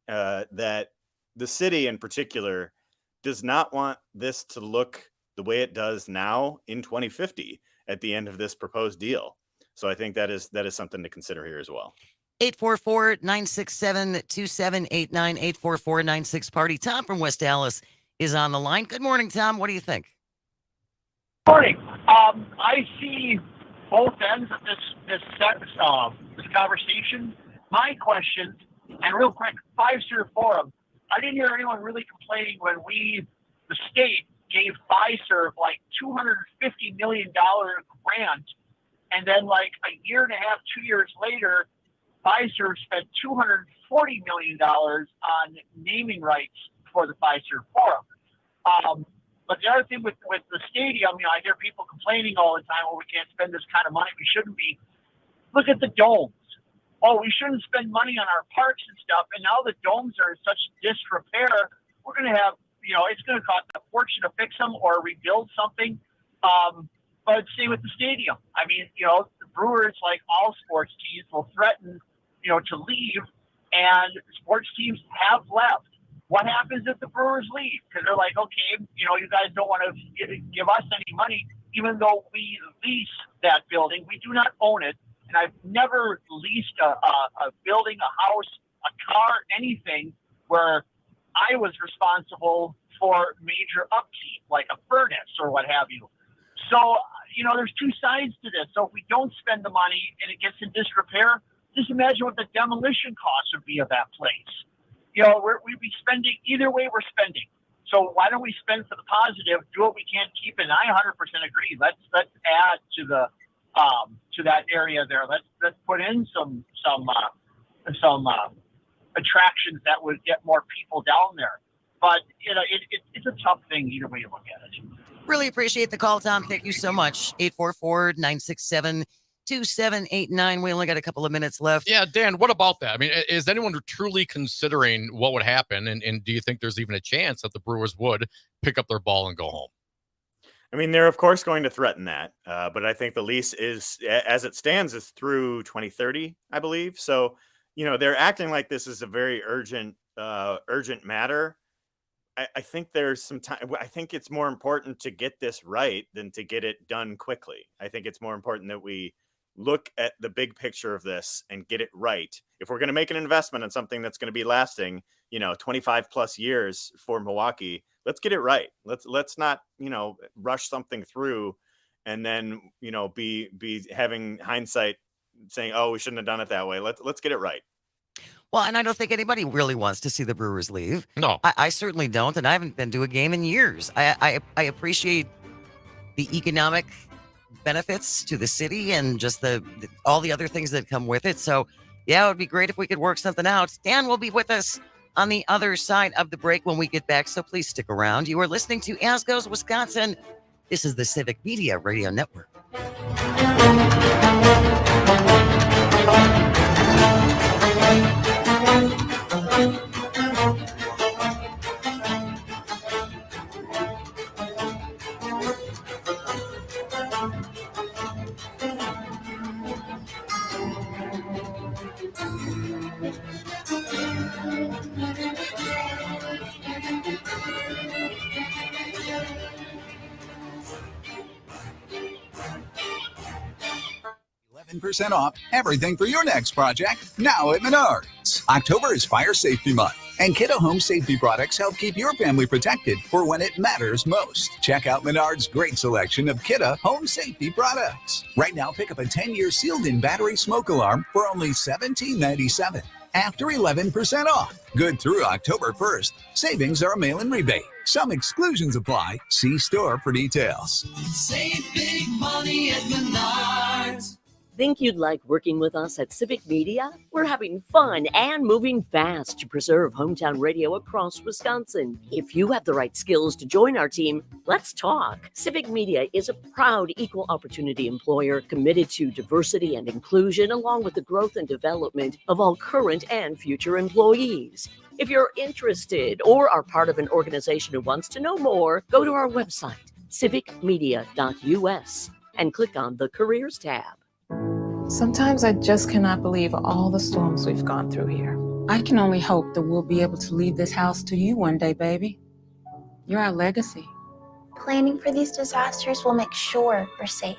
that the city in particular does not want this to look the way it does now in 2050 at the end of this proposed deal. So I think that is something to consider here as well. 844-967-2789, 844-96-PARTY. Tom from West Dallas is on the line. Good morning, Tom. What do you think? Morning. I see both ends of this conversation. My question, and real quick, Pfizer Forum. I didn't hear anyone really complaining when the state, gave Pfizer like $250 million grant, and then like a year and a half, 2 years later, Pfizer spent $240 million on naming rights for the Pfizer Forum. But the other thing with the stadium, I hear people complaining all the time, well, we can't spend this kind of money. We shouldn't be. Look at the domes. Oh, we shouldn't spend money on our parks and stuff. And now the domes are in such disrepair. We're going to have, it's going to cost a fortune to fix them or rebuild something. But same with the stadium. The Brewers, like all sports teams, will threaten, to leave, and sports teams have left. What happens if the Brewers leave? Because they're like, okay, you guys don't want to give us any money. even though we lease that building, we do not own it. And I've never leased a building, a house, a car, anything where I was responsible for major upkeep, like a furnace or what have you. So, there's two sides to this. So if we don't spend the money and it gets in disrepair, just imagine what the demolition costs would be of that place. We'd be spending, either way we're spending. So why don't we spend for the positive, do what we can, keep it? And I 100% agree. Let's add to that area there. Let's put in some attractions that would get more people down there. But it's a tough thing either way you look at it. Really appreciate the call, Tom. Thank you so much. 844-967-2789. We only got a couple of minutes left. Yeah, Dan, what about that? I mean, is anyone truly considering what would happen? And do you think there's even a chance that the Brewers would pick up their ball and go home? I mean, they're of course going to threaten that, but I think the lease is, as it stands, is through 2030, I believe. So, they're acting like this is a very urgent matter. I think there's some time. I think it's more important to get this right than to get it done quickly. I think it's more important that we look at the big picture of this and get it right. If we're going to make an investment in something that's going to be lasting, 25 plus years for Milwaukee, let's get it right. Let's not, rush something through and then, be having hindsight saying, oh, we shouldn't have done it that way. Let's get it right. Well, and I don't think anybody really wants to see the Brewers leave. No. I certainly don't, and I haven't been to a game in years. I appreciate the economic benefits to the city and just all the other things that come with it. So, yeah, it would be great if we could work something out. Dan will be with us on the other side of the break when we get back, so please stick around. You are listening to As Goes Wisconsin. This is the Civic Media Radio Network. 11% off everything for your next project now at Menards. October is Fire Safety Month, and Kidde Home Safety products help keep your family protected for when it matters most. Check out Menards' great selection of Kidde Home Safety products. Right now, pick up a 10-year sealed-in battery smoke alarm for only $17.97 after 11% off. Good through October 1st. Savings are a mail-in rebate. Some exclusions apply. See store for details. Save big money at Menards. Think you'd like working with us at Civic Media? We're having fun and moving fast to preserve hometown radio across Wisconsin. If you have the right skills to join our team, let's talk. Civic Media is a proud equal opportunity employer committed to diversity and inclusion, along with the growth and development of all current and future employees. If you're interested or are part of an organization who wants to know more, go to our website, civicmedia.us, and click on the Careers tab. Sometimes I just cannot believe all the storms we've gone through here. I can only hope that we'll be able to leave this house to you one day, baby. You're our legacy. Planning for these disasters will make sure we're safe,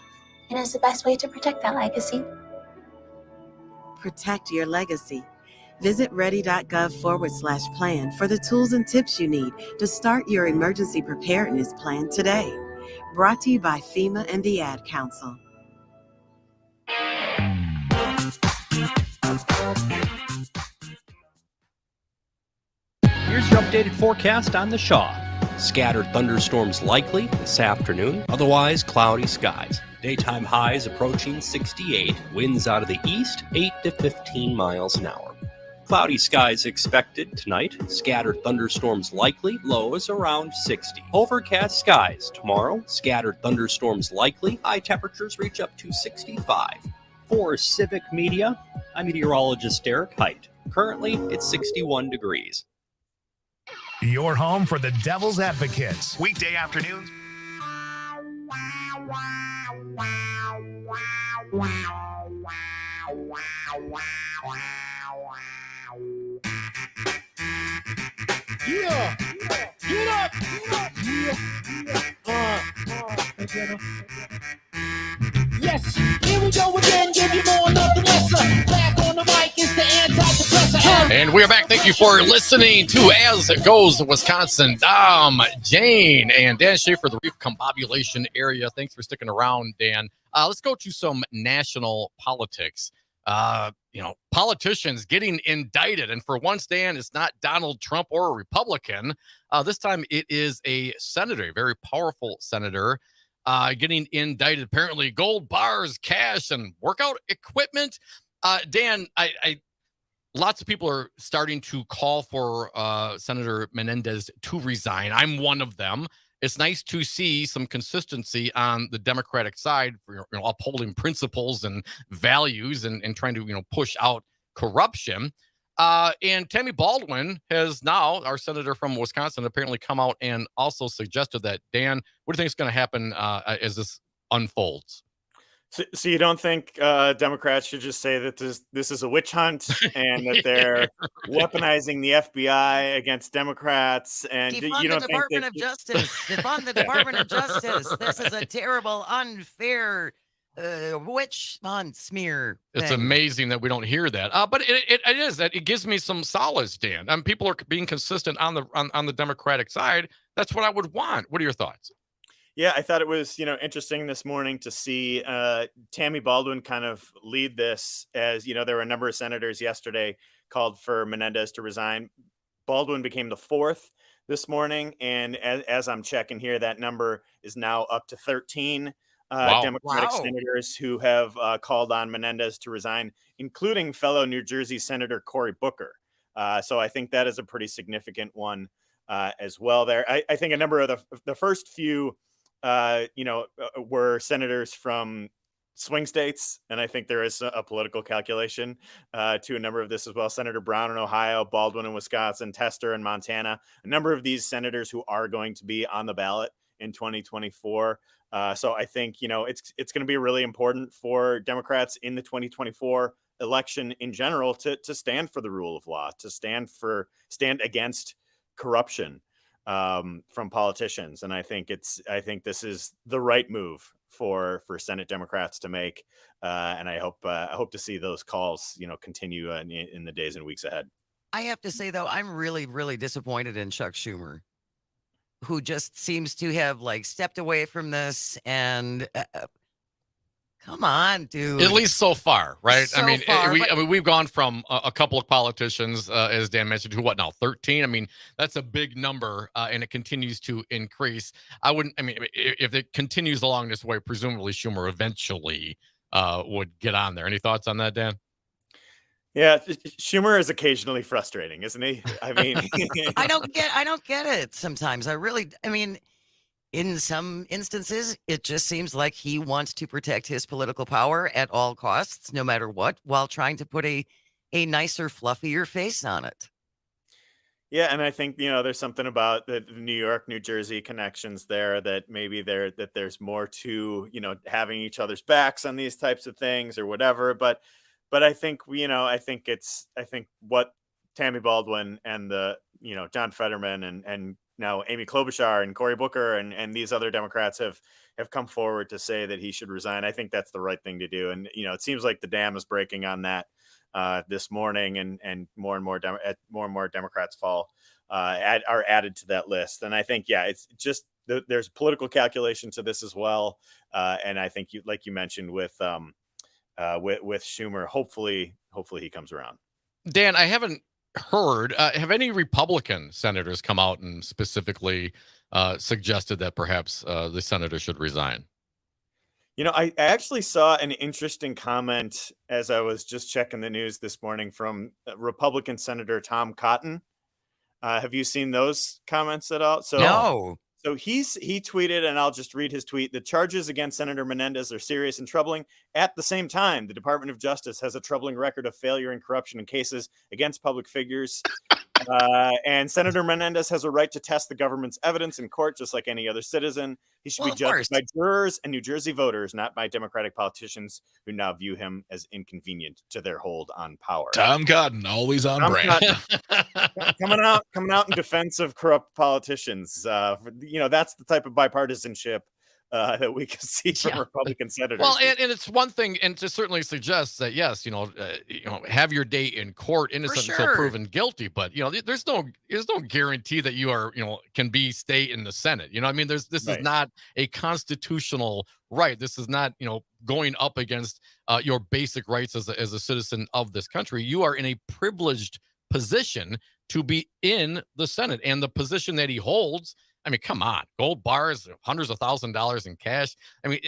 and is the best way to protect that legacy. Protect your legacy. Visit ready.gov/plan for the tools and tips you need to start your emergency preparedness plan today. Brought to you by FEMA and the Ad Council. Here's your updated forecast on the Shaw. Scattered thunderstorms likely this afternoon, otherwise cloudy skies. Daytime highs approaching 68, winds out of the east 8 to 15 miles an hour. Cloudy skies expected tonight, scattered thunderstorms likely, lows around 60. Overcast skies tomorrow, scattered thunderstorms likely, high temperatures reach up to 65. For Civic Media, I'm meteorologist Derek Height. Currently, it's 61 degrees. Your home for the Devil's Advocates. Weekday afternoons. Yeah! Get up! Yes, here we go again, give you more, nothing lesser. Back on the mic is the antidepressant. And we are back. Thank you for listening to As It Goes Wisconsin. Jane, and Dan Schaefer, the Recombobulation area. Thanks for sticking around, Dan. Let's go to some national politics. Politicians getting indicted. And for once, Dan, it's not Donald Trump or a Republican. This time it is a senator, a very powerful senator, getting indicted. Apparently gold bars, cash, and workout equipment. Dan, lots of people are starting to call for Senator Menendez to resign. I'm one of them. It's nice to see some consistency on the Democratic side for upholding principles and values and trying to push out corruption. And Tammy Baldwin has now, our senator from Wisconsin, apparently come out and also suggested that. Dan, what do you think is going to happen as this unfolds? So you don't think Democrats should just say that this is a witch hunt and that they're weaponizing the FBI against Democrats? And Defund you don't the think Department of Justice. Defund the Department of Justice. This is a terrible, unfair witch hunt smear thing. It's amazing that we don't hear that. But it is that it gives me some solace, Dan. People are being consistent on the Democratic side. That's what I would want. What are your thoughts? Yeah, I thought it was, interesting this morning to see Tammy Baldwin kind of lead this. As there were a number of senators yesterday called for Menendez to resign. Baldwin became the fourth this morning, and as I'm checking here, that number is now up to 13 Democratic senators who have called on Menendez to resign, including fellow New Jersey Senator Cory Booker. So I think that is a pretty significant one as well. There, I think a number of the first few. Were senators from swing states. And I think there is a political calculation to a number of this as well. Senator Brown in Ohio, Baldwin in Wisconsin, Tester in Montana, a number of these senators who are going to be on the ballot in 2024. So I think, it's going to be really important for Democrats in the 2024 election in general to stand for the rule of law, to stand against corruption from politicians. And I think this is the right move for Senate Democrats to make. And I hope to see those calls, continue in the days and weeks ahead. I have to say, though, I'm really, really disappointed in Chuck Schumer, who just seems to have stepped away from this and come on, dude. At least so far, right? So far, we've gone from a couple of politicians, as Dan mentioned, to what now, 13? That's a big number, and it continues to increase. If it continues along this way, presumably Schumer eventually would get on there. Any thoughts on that, Dan? Yeah, Schumer is occasionally frustrating, isn't he? I don't get it sometimes. In some instances, it just seems like he wants to protect his political power at all costs, no matter what, while trying to put a nicer, fluffier face on it. Yeah, and I think there's something about the New York, New Jersey connections there that maybe there's more to having each other's backs on these types of things or whatever. But I think I think what Tammy Baldwin and the John Fetterman and now Amy Klobuchar and Cory Booker and these other Democrats have come forward to say that he should resign. I think that's the right thing to do. And, it seems like the dam is breaking on that this morning, and more and more Democrats are added to that list. And I think, it's just there's political calculation to this as well. And I think like you mentioned with Schumer, hopefully he comes around. Dan, I haven't heard, have any Republican senators come out and specifically suggested that perhaps the senator should resign? I actually saw an interesting comment as I was just checking the news this morning from Republican Senator Tom Cotton. Have you seen those comments at all? No. So he tweeted, and I'll just read his tweet: "The charges against Senator Menendez are serious and troubling. At the same time, the Department of Justice has a troubling record of failure and corruption in cases against public figures. And Senator Menendez has a right to test the government's evidence in court, just like any other citizen. He should be judged by jurors and New Jersey voters, not by Democratic politicians who now view him as inconvenient to their hold on power." Tom Cotton, always on brand. coming out in defense of corrupt politicians. That's the type of bipartisanship that we could see from Republican senators. Well, and it's one thing, and to certainly suggest that yes, have your day in court, innocent until proven guilty. But there's no guarantee that you are can stay in the Senate. I mean, this is not a constitutional right. This is not going up against your basic rights as a citizen of this country. You are in a privileged position to be in the Senate, and the position that he holds. I mean, come on, gold bars, hundreds of $1,000s in cash. I mean,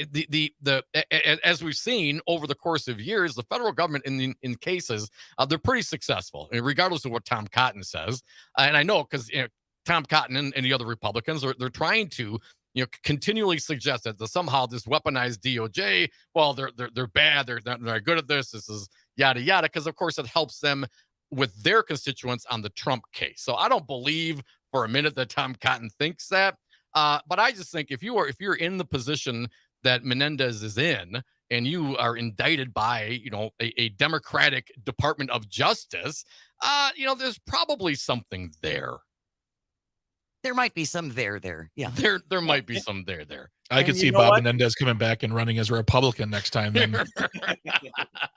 as we've seen over the course of years, the federal government in cases, they're pretty successful, regardless of what Tom Cotton says. And I know because Tom Cotton and the other Republicans they're trying to continually suggest that somehow this weaponized DOJ, well, they're bad, they're not good at this. This is yada yada, because of course it helps them with their constituents on the Trump case. So I don't believe for a minute that Tom Cotton thinks that. But I just think if you're in the position that Menendez is in, and you are indicted by, a Democratic Department of Justice, there's probably something there. There might be some there. Yeah. There might be some there. I could see Bob Menendez coming back and running as a Republican next time. Then.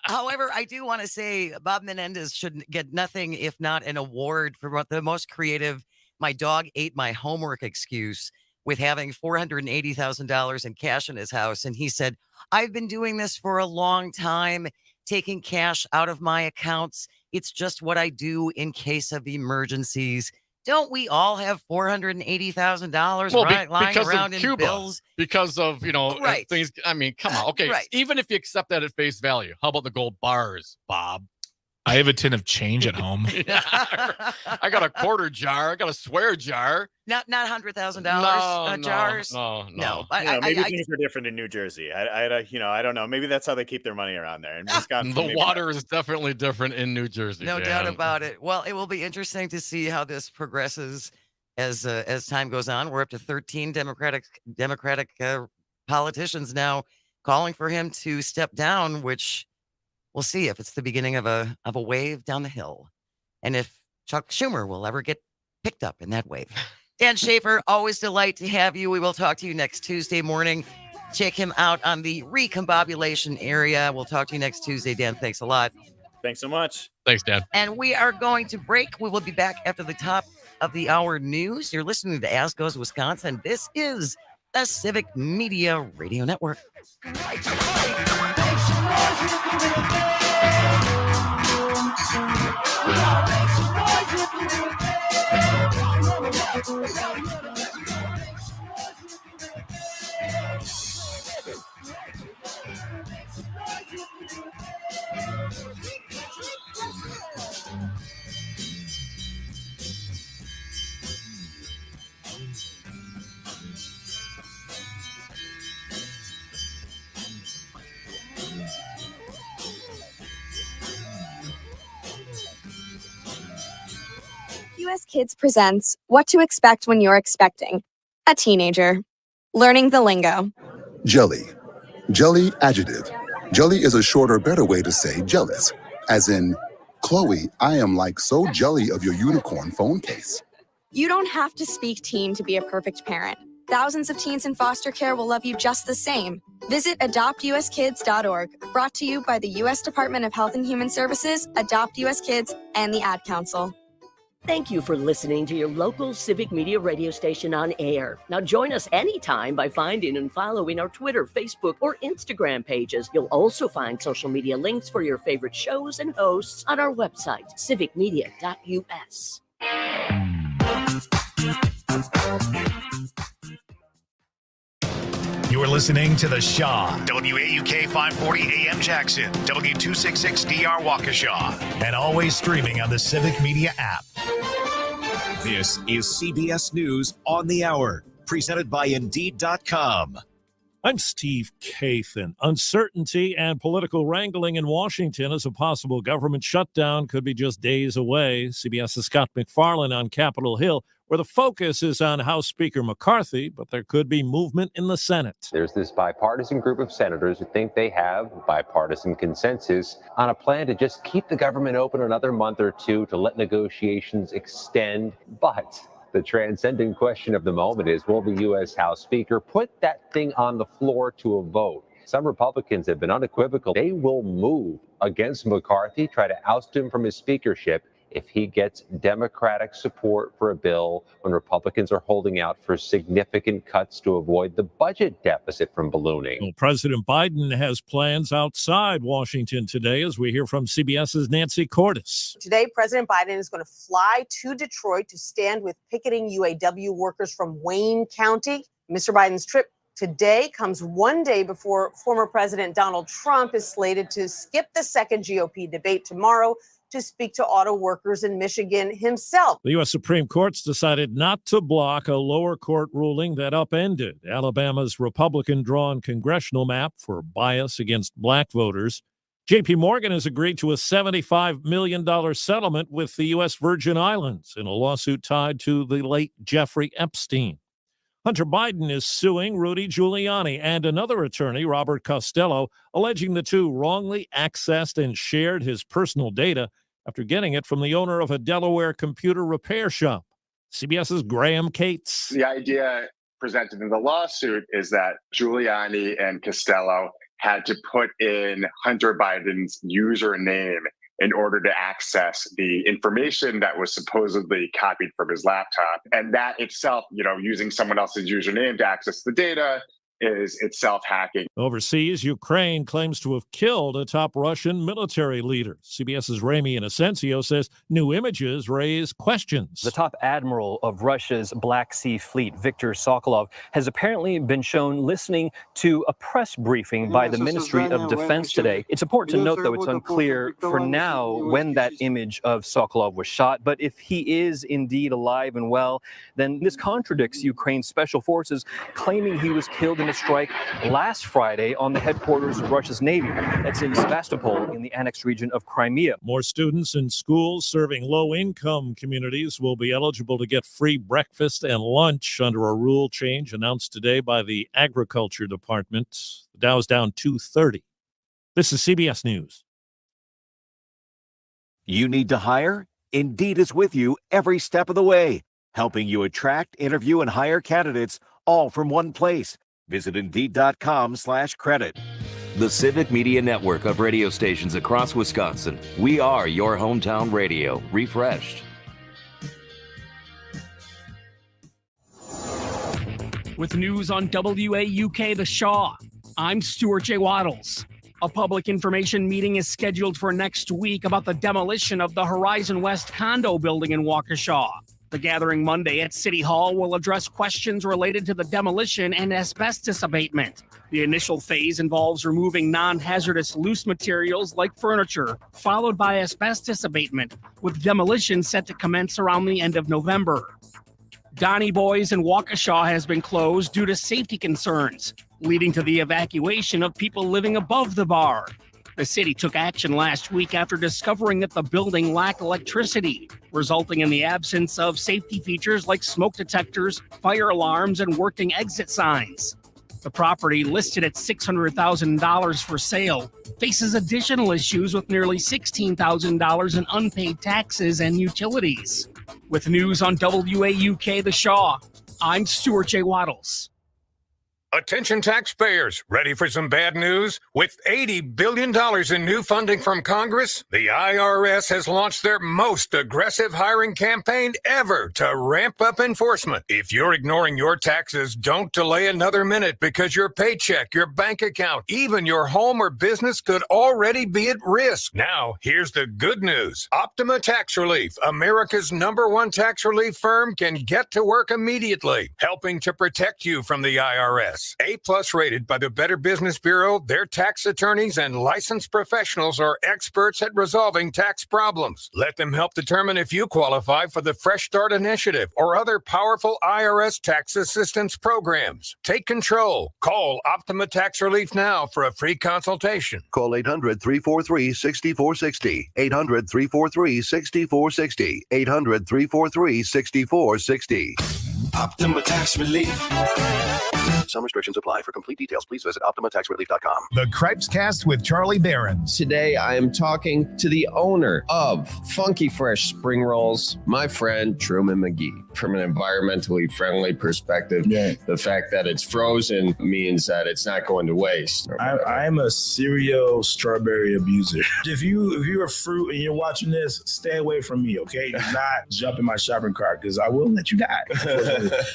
However, I do want to say Bob Menendez should get nothing if not an award for the most creative "my dog ate my homework" excuse, with having $480,000 in cash in his house. And he said, "I've been doing this for a long time, taking cash out of my accounts. It's just what I do in case of emergencies." Don't we all have $480,000 lying around in bills? Because of, things. I mean, come on. Okay. Right. Even if you accept that at face value, how about the gold bars, Bob? I have a tin of change at home. I got a quarter jar. I got a swear jar. Not $100,000 jars. No. Maybe things are different in New Jersey. I don't know. Maybe that's how they keep their money around there. In Wisconsin, the water is definitely different in New Jersey. No doubt about it. Well, it will be interesting to see how this progresses as time goes on. We're up to 13 Democratic politicians now calling for him to step down, which we'll see if it's the beginning of a wave down the hill, and if Chuck Schumer will ever get picked up in that wave. Dan Schaefer, always delight to have you. We will talk to you next Tuesday morning. Check him out on the recombobulation area. We'll talk to you next Tuesday. Dan, thanks a lot. Thanks so much. Thanks, Dan. And we are going to break. We will be back after the top of the hour news. You're listening to As Goes Wisconsin. This is the Civic Media Radio Network. US Kids presents What to Expect When You're Expecting a Teenager. Learning the lingo. Jelly. Jelly adjective. Jelly is a shorter, better way to say jealous. As in, Chloe, I am like so jelly of your unicorn phone case. You don't have to speak teen to be a perfect parent. Thousands of teens in foster care will love you just the same. Visit adoptuskids.org, brought to you by the U.S. Department of Health and Human Services, Adopt U.S. Kids, and the Ad Council. Thank you for listening to your local Civic Media radio station on air. Now join us anytime by finding and following our Twitter, Facebook, or Instagram pages. You'll also find social media links for your favorite shows and hosts on our website, civicmedia.us. You're listening to The Shaw, WAUK 540 AM Jackson, W266DR Waukesha, and always streaming on the Civic Media app. This is CBS News on the Hour, presented by Indeed.com. I'm Steve Kathan. Uncertainty and political wrangling in Washington as a possible government shutdown could be just days away. CBS's Scott McFarlane on Capitol Hill, where the focus is on House Speaker McCarthy, but there could be movement in the Senate. There's this bipartisan group of senators who think they have bipartisan consensus on a plan to just keep the government open another month or two to let negotiations extend. But The transcendent question of the moment is, will the U.S. House Speaker put that thing on the floor to a vote? Some Republicans have been unequivocal. They will move against McCarthy, try to oust him from his speakership if he gets Democratic support for a bill when Republicans are holding out for significant cuts to avoid the budget deficit from ballooning. Well, President Biden has plans outside Washington today, as we hear from CBS's Nancy Cordes. Today, President Biden is going to fly to Detroit to stand with picketing UAW workers from Wayne County. Mr. Biden's trip today comes one day before former President Donald Trump is slated to skip the second GOP debate tomorrow to speak to auto workers in Michigan himself. The U.S. Supreme Court's decided not to block a lower court ruling that upended Alabama's Republican-drawn congressional map for bias against black voters. J.P. Morgan has agreed to a $75 million settlement with the U.S. Virgin Islands in a lawsuit tied to the late Jeffrey Epstein. Hunter Biden is suing Rudy Giuliani and another attorney, Robert Costello, alleging the two wrongly accessed and shared his personal data after getting it from the owner of a Delaware computer repair shop. CBS's Graham Cates. The idea presented in the lawsuit is that Giuliani and Costello had to put in Hunter Biden's username in order to access the information that was supposedly copied from his laptop. And that itself, using someone else's username to access the data is itself hacking. Overseas, Ukraine claims to have killed a top Russian military leader. CBS's Ramy Inocencio says new images raise questions. The top admiral of Russia's Black Sea Fleet, Viktor Sokolov, has apparently been shown listening to a press briefing by the Ministry of Defense today. It's important to note, though, it's unclear for now when that image of Sokolov was shot. But if he is indeed alive and well, then this contradicts Ukraine's special forces claiming he was killed in a strike last Friday on the headquarters of Russia's Navy. That's in Sevastopol in the annexed region of Crimea. More students in schools serving low-income communities will be eligible to get free breakfast and lunch under a rule change announced today by the Agriculture Department. The Dow's down 230. This is CBS News. You need to hire? Indeed is with you every step of the way, helping you attract, interview, and hire candidates all from one place. Visit Indeed.com/credit. The Civic Media Network of radio stations across Wisconsin. We are your hometown radio, refreshed. With news on WAUK The Shaw, I'm Stuart J. Waddles. A public information meeting is scheduled for next week about the demolition of the Horizon West condo building in Waukesha. The gathering Monday at City Hall will address questions related to the demolition and asbestos abatement. The initial phase involves removing non-hazardous loose materials like furniture, followed by asbestos abatement, with demolition set to commence around the end of November. Donnie Boys in Waukesha has been closed due to safety concerns, leading to the evacuation of people living above the bar. The city took action last week after discovering that the building lacked electricity, resulting in the absence of safety features like smoke detectors, fire alarms, and working exit signs. The property, listed at $600,000 for sale, faces additional issues with nearly $16,000 in unpaid taxes and utilities. With news on WAUK The Shaw, I'm Stuart J. Waddles. Attention taxpayers, ready for some bad news? With $80 billion in new funding from Congress, the IRS has launched their most aggressive hiring campaign ever to ramp up enforcement. If you're ignoring your taxes, don't delay another minute because your paycheck, your bank account, even your home or business could already be at risk. Now, here's the good news. Optima Tax Relief, America's #1 tax relief firm, can get to work immediately, helping to protect you from the IRS. A+ rated by the Better Business Bureau, their tax attorneys and licensed professionals are experts at resolving tax problems. Let them help determine if you qualify for the Fresh Start Initiative or other powerful IRS tax assistance programs. Take control. Call Optima Tax Relief now for a free consultation. Call 800-343-6460. 800-343-6460. 800-343-6460. Optima Tax Relief. Some restrictions apply. For complete details, please visit OptimaTaxRelief.com. The Cripes Cast with Charlie Barons. Today, I am talking to the owner of Funky Fresh Spring Rolls, my friend Truman McGee. From an environmentally friendly perspective, the fact that it's frozen means that it's not going to waste. I'm a serial strawberry abuser. If you're a fruit and you're watching this, stay away from me, okay? Do not jump in my shopping cart because I will let you die.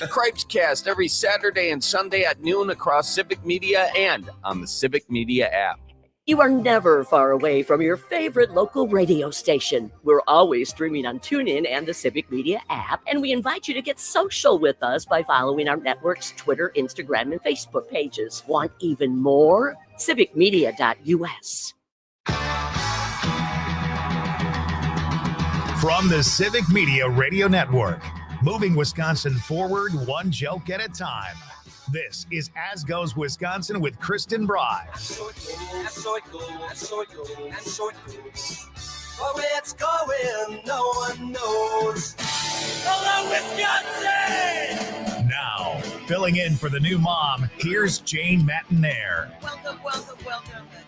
Cripes Cast every Saturday and Sunday at noon across Civic Media and on the Civic Media app. You are never far away from your favorite local radio station. We're always streaming on TuneIn and the Civic Media app, and we invite you to get social with us by following our network's Twitter, Instagram, and Facebook pages. Want even more? civicmedia.us. From the Civic Media Radio Network, moving Wisconsin forward one joke at a time. This is As Goes Wisconsin with Kristen Bry. So it goes. But where it's going, no one knows. Hello, Wisconsin! Now, filling in for the new mom, here's Jane Matinaire. Welcome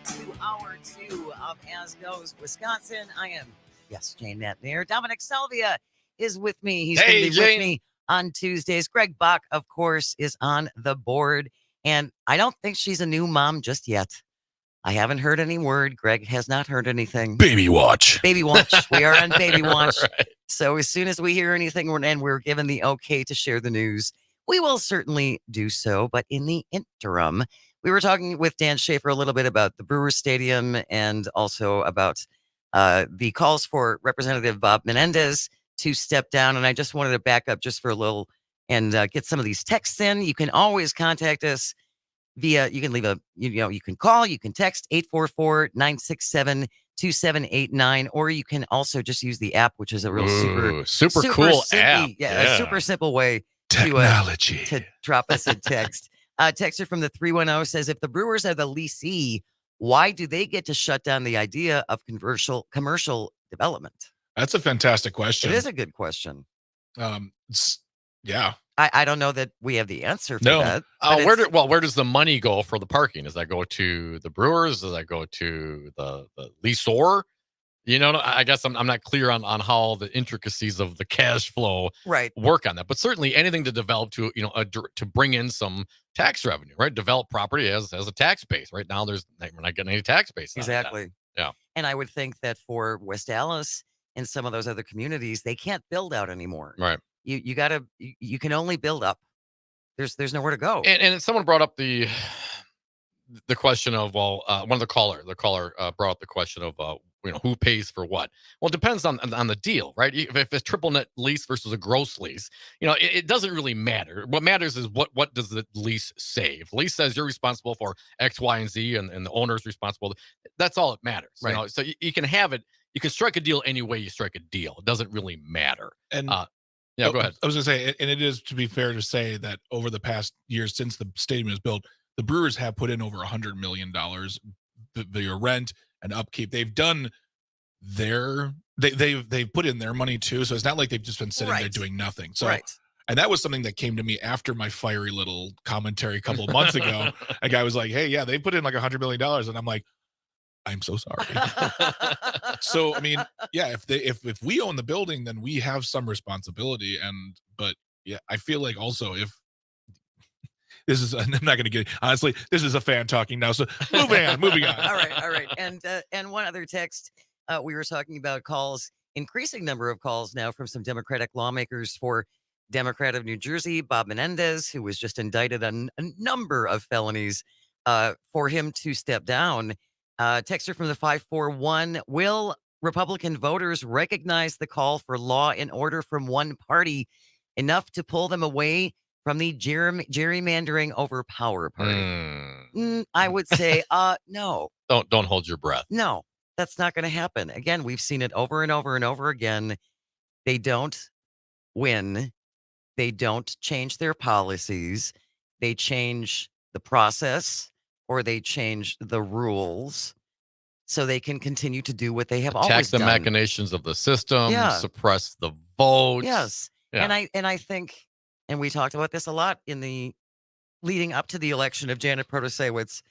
to hour 2 of As Goes Wisconsin. I am, Jane Matinaire. Dominic Salvia is with me. He's going to be with me on Tuesdays. Greg Bach, of course, is on the board. And I don't think she's a new mom just yet. I haven't heard any word. Greg has not heard anything. Baby watch. Baby watch. We are on baby watch. Right. So as soon as we hear anything and we're given the okay to share the news, we will certainly do so. But in the interim, we were talking with Dan Schaefer a little bit about the Brewers Stadium and also about the calls for Representative Bob Menendez to step down. And I just wanted to back up just for a little and get some of these texts in. You can always contact us via, you can leave you can call, you can text 844-967-2789, or you can also just use the app, which is a real super cool app. A super simple way technology to drop us a text. Texter from the 310 says, if the Brewers are the leasee, why do they get to shut down the idea of commercial development? That's a fantastic question. It is a good question. Yeah. I don't know that we have the answer for that. Where does the money go for the parking? Does that go to the Brewers? Does that go to the leaseor? I guess I'm not clear on how the intricacies of the cash flow work on that. But certainly anything to develop to to bring in some tax revenue, right? Develop property as a tax base. Right now, we're not getting any tax base. Exactly. Yeah. And I would think that for West Dallas and some of those other communities, they can't build out anymore. Right. You can only build up. There's nowhere to go. And someone brought up the question of one of the caller brought up the question of who pays for what. Well, it depends on the deal, right? If it's triple net lease versus a gross lease, it doesn't really matter. What matters is what does the lease say. If the lease says you're responsible for X, Y, and Z, and the owner is responsible, that's all that matters. Right. So you can have it. You can strike a deal any way you strike a deal. It doesn't really matter. And yeah, go ahead. I was going to say, and it is, to be fair to say, that over the past years since the stadium was built, the Brewers have put in over $100 million via rent and upkeep. They've done they've put in their money too. So it's not like they've just been sitting there doing nothing. So, and that was something that came to me after my fiery little commentary a couple of months ago. A guy was like, hey, yeah, they put in like $100 million. And I'm like, I'm so sorry. So, I mean, yeah, if we own the building, then we have some responsibility. But yeah, I feel like also if this is, I'm not going to get, honestly, this is a fan talking now. So moving on. All right. And one other text, we were talking about calls, increasing number of calls now from some Democratic lawmakers for Democrat of New Jersey, Bob Menendez, who was just indicted on a number of felonies, for him to step down. Texter from the 541, will Republican voters recognize the call for law and order from one party enough to pull them away from the gerrymandering over power party? I would say, no. Don't hold your breath. No, that's not going to happen. Again, we've seen it over and over and over again. They don't win. They don't change their policies. They change the process, or they change the rules so they can continue to do what they have always done. Attack the machinations of the system, suppress the vote. Yes. Yeah. And I think and we talked about this a lot in the leading up to the election of Janet Protasiewicz,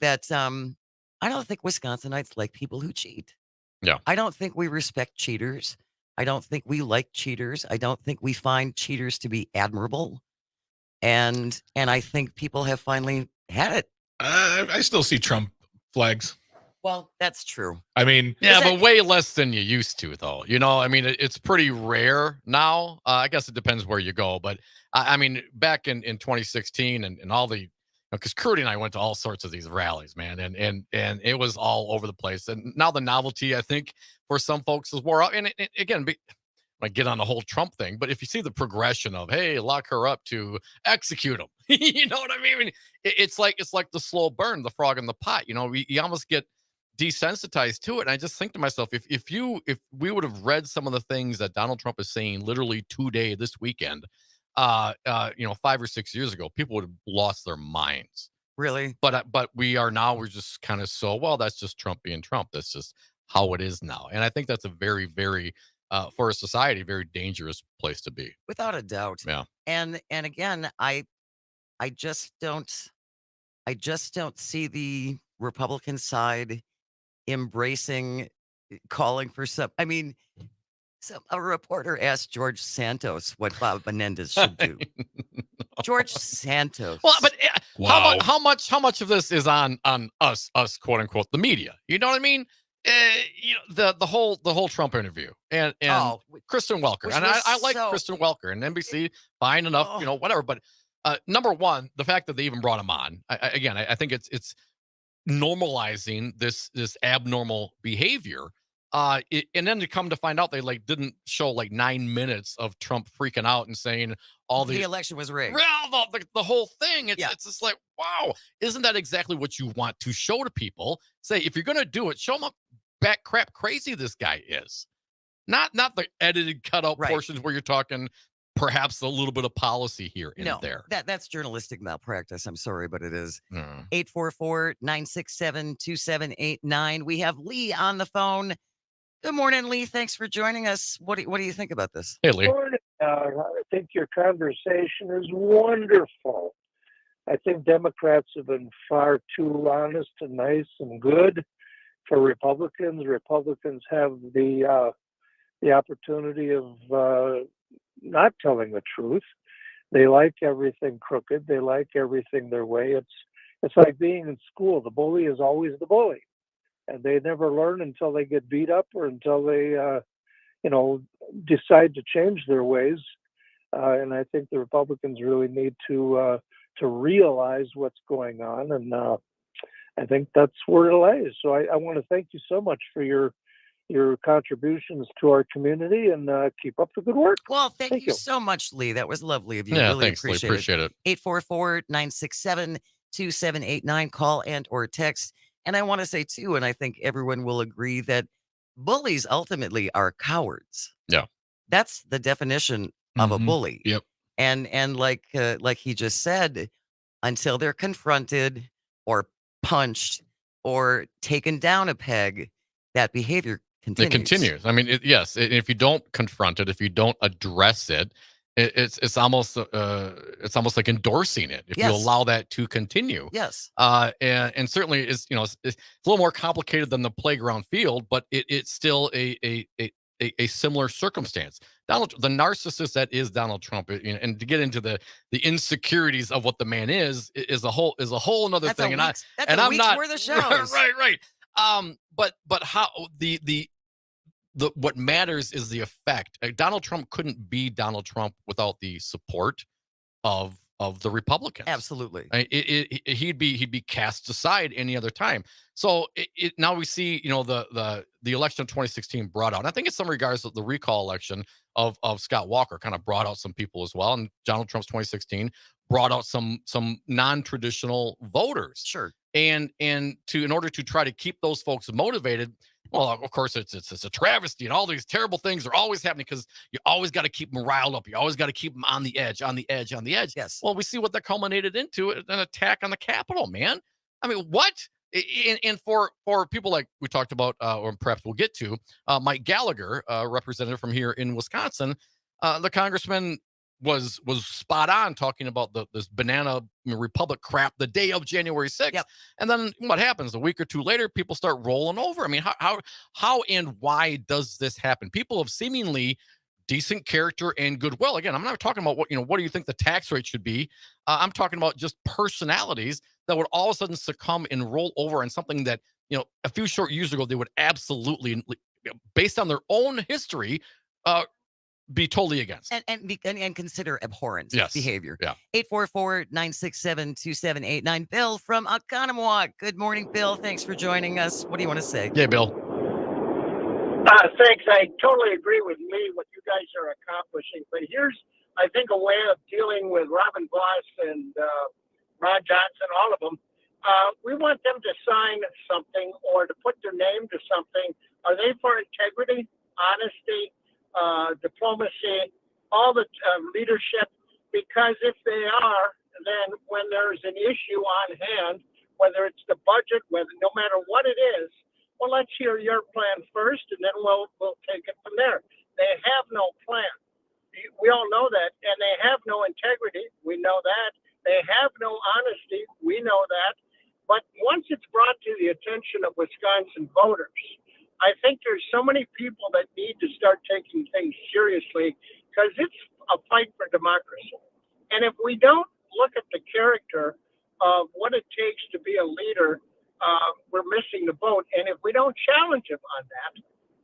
that I don't think Wisconsinites like people who cheat. Yeah. I don't think we respect cheaters. I don't think we like cheaters. I don't think we find cheaters to be admirable. And I think people have finally had it. I still see Trump flags. Well, that's true. I mean, yeah, but way less than you used to, though. I mean, it's pretty rare now. I guess it depends where you go, but I mean, back in 2016 and all the, because Crudy and I went to all sorts of these rallies, man, and it was all over the place. And now the novelty, I think, for some folks is wore out. And again, I get on the whole Trump thing, but if you see the progression of, hey, lock her up to execute him, you know what I mean? It's like the slow burn, the frog in the pot. You almost get desensitized to it. And I just think to myself, if we would have read some of the things that Donald Trump is saying literally today, this weekend, 5 or 6 years ago, people would have lost their minds. Really? But we're just kind of that's just Trump being Trump. That's just how it is now. And I think that's a very, very, for a society, very dangerous place to be. Without a doubt. Yeah. And again, I just don't see the Republican side embracing, calling for some. I mean, a reporter asked George Santos what Bob Menendez should do. George Santos. Well, but how much of this is on us, quote unquote, the media? You know what I mean? The whole Trump interview and Kristen Welker, and I like Kristen Welker and NBC, fine enough, whatever. But number one, the fact that they even brought him on, I think it's normalizing this abnormal behavior. And then to come to find out, they didn't show 9 minutes of Trump freaking out and saying the election was rigged. Well, the whole thing. It's just like, wow, isn't that exactly what you want to show to people? Say, if you're going to do it, show them how back crap crazy this guy is. Not the edited cutout portions where you're talking perhaps a little bit of policy here and there. That's journalistic malpractice. I'm sorry, but it is. 844-967-2789. We have Lee on the phone. Good morning, Lee. Thanks for joining us. What do you think about this? Hey, Lee. Good morning. I think your conversation is wonderful. I think Democrats have been far too honest and nice and good for Republicans. Republicans have the opportunity of not telling the truth. They like everything crooked. They like everything their way. It's like being in school. The bully is always the bully, and they never learn until they get beat up or until they decide to change their ways. And I think the Republicans really need to realize what's going on, and I think that's where it lays. So I want to thank you so much for your contributions to our community, and keep up the good work. Well, thank you so much, Lee. That was lovely of you. Yeah, really thanks, Lee. Appreciate it. 844-967-2789. Call and or text. And I want to say too, and I think everyone will agree, that bullies ultimately are cowards. Yeah. That's the definition of a bully. Yep. And like he just said, until they're confronted or punched or taken down a peg, that behavior continues. It continues. I mean, yes. If you don't confront it, if you don't address it, it's almost like endorsing it. If you allow that to continue. Yes. And certainly it's a little more complicated than the playground field, but it's still a similar circumstance. The narcissist that is Donald Trump, and to get into the insecurities of what the man is a whole another thing. That's a week's worth of shows. Right. But how what matters is the effect. Donald Trump couldn't be Donald Trump without the support of the Republicans. Absolutely. He'd be cast aside any other time. So now we see, the election of 2016 brought out, and I think in some regards the recall election of Scott Walker kind of brought out some people as well. And Donald Trump's 2016 brought out some non-traditional voters. Sure. And in order to try to keep those folks motivated, well, of course, it's a travesty, and all these terrible things are always happening because you always got to keep them riled up. You always got to keep them on the edge. Yes. Well, we see what that culminated into, an attack on the Capitol, man. I mean, what? And for people like we talked about, or perhaps we'll get to, Mike Gallagher, representative from here in Wisconsin, the congressman was spot on talking about this banana republic crap the day of January 6th. Yep. And then what happens? A week or two later, people start rolling over. I mean, how and why does this happen? People have seemingly decent character and goodwill. Again, I'm not talking about what do you think the tax rate should be? I'm talking about just personalities that would all of a sudden succumb and roll over on something that, a few short years ago, they would absolutely, based on their own history, be totally against. And consider abhorrent Yes. behavior. Yeah. 844-967-2789. Bill from Oconomowoc. Good morning, Bill. Thanks for joining us. What do you want to say? Yeah, Bill. Thanks. I totally agree with what you guys are accomplishing. But here's, I think, a way of dealing with Robin Voss and Rod Johnson, all of them. We want them to sign something or to put their name to something. Are they for integrity, honesty, diplomacy, all the leadership? Because if they are, then when there's an issue on hand, whether it's the budget, no matter what it is, well, let's hear your plan first, and then we'll take it from there. They have no plan. We all know that, and they have no integrity. We know that. They have no honesty. We know that. But once it's brought to the attention of Wisconsin voters, I think there's so many people that need to start taking things seriously because it's a fight for democracy. And if we don't look at the character of what it takes to be a leader, we're missing the boat. And if we don't challenge him on that,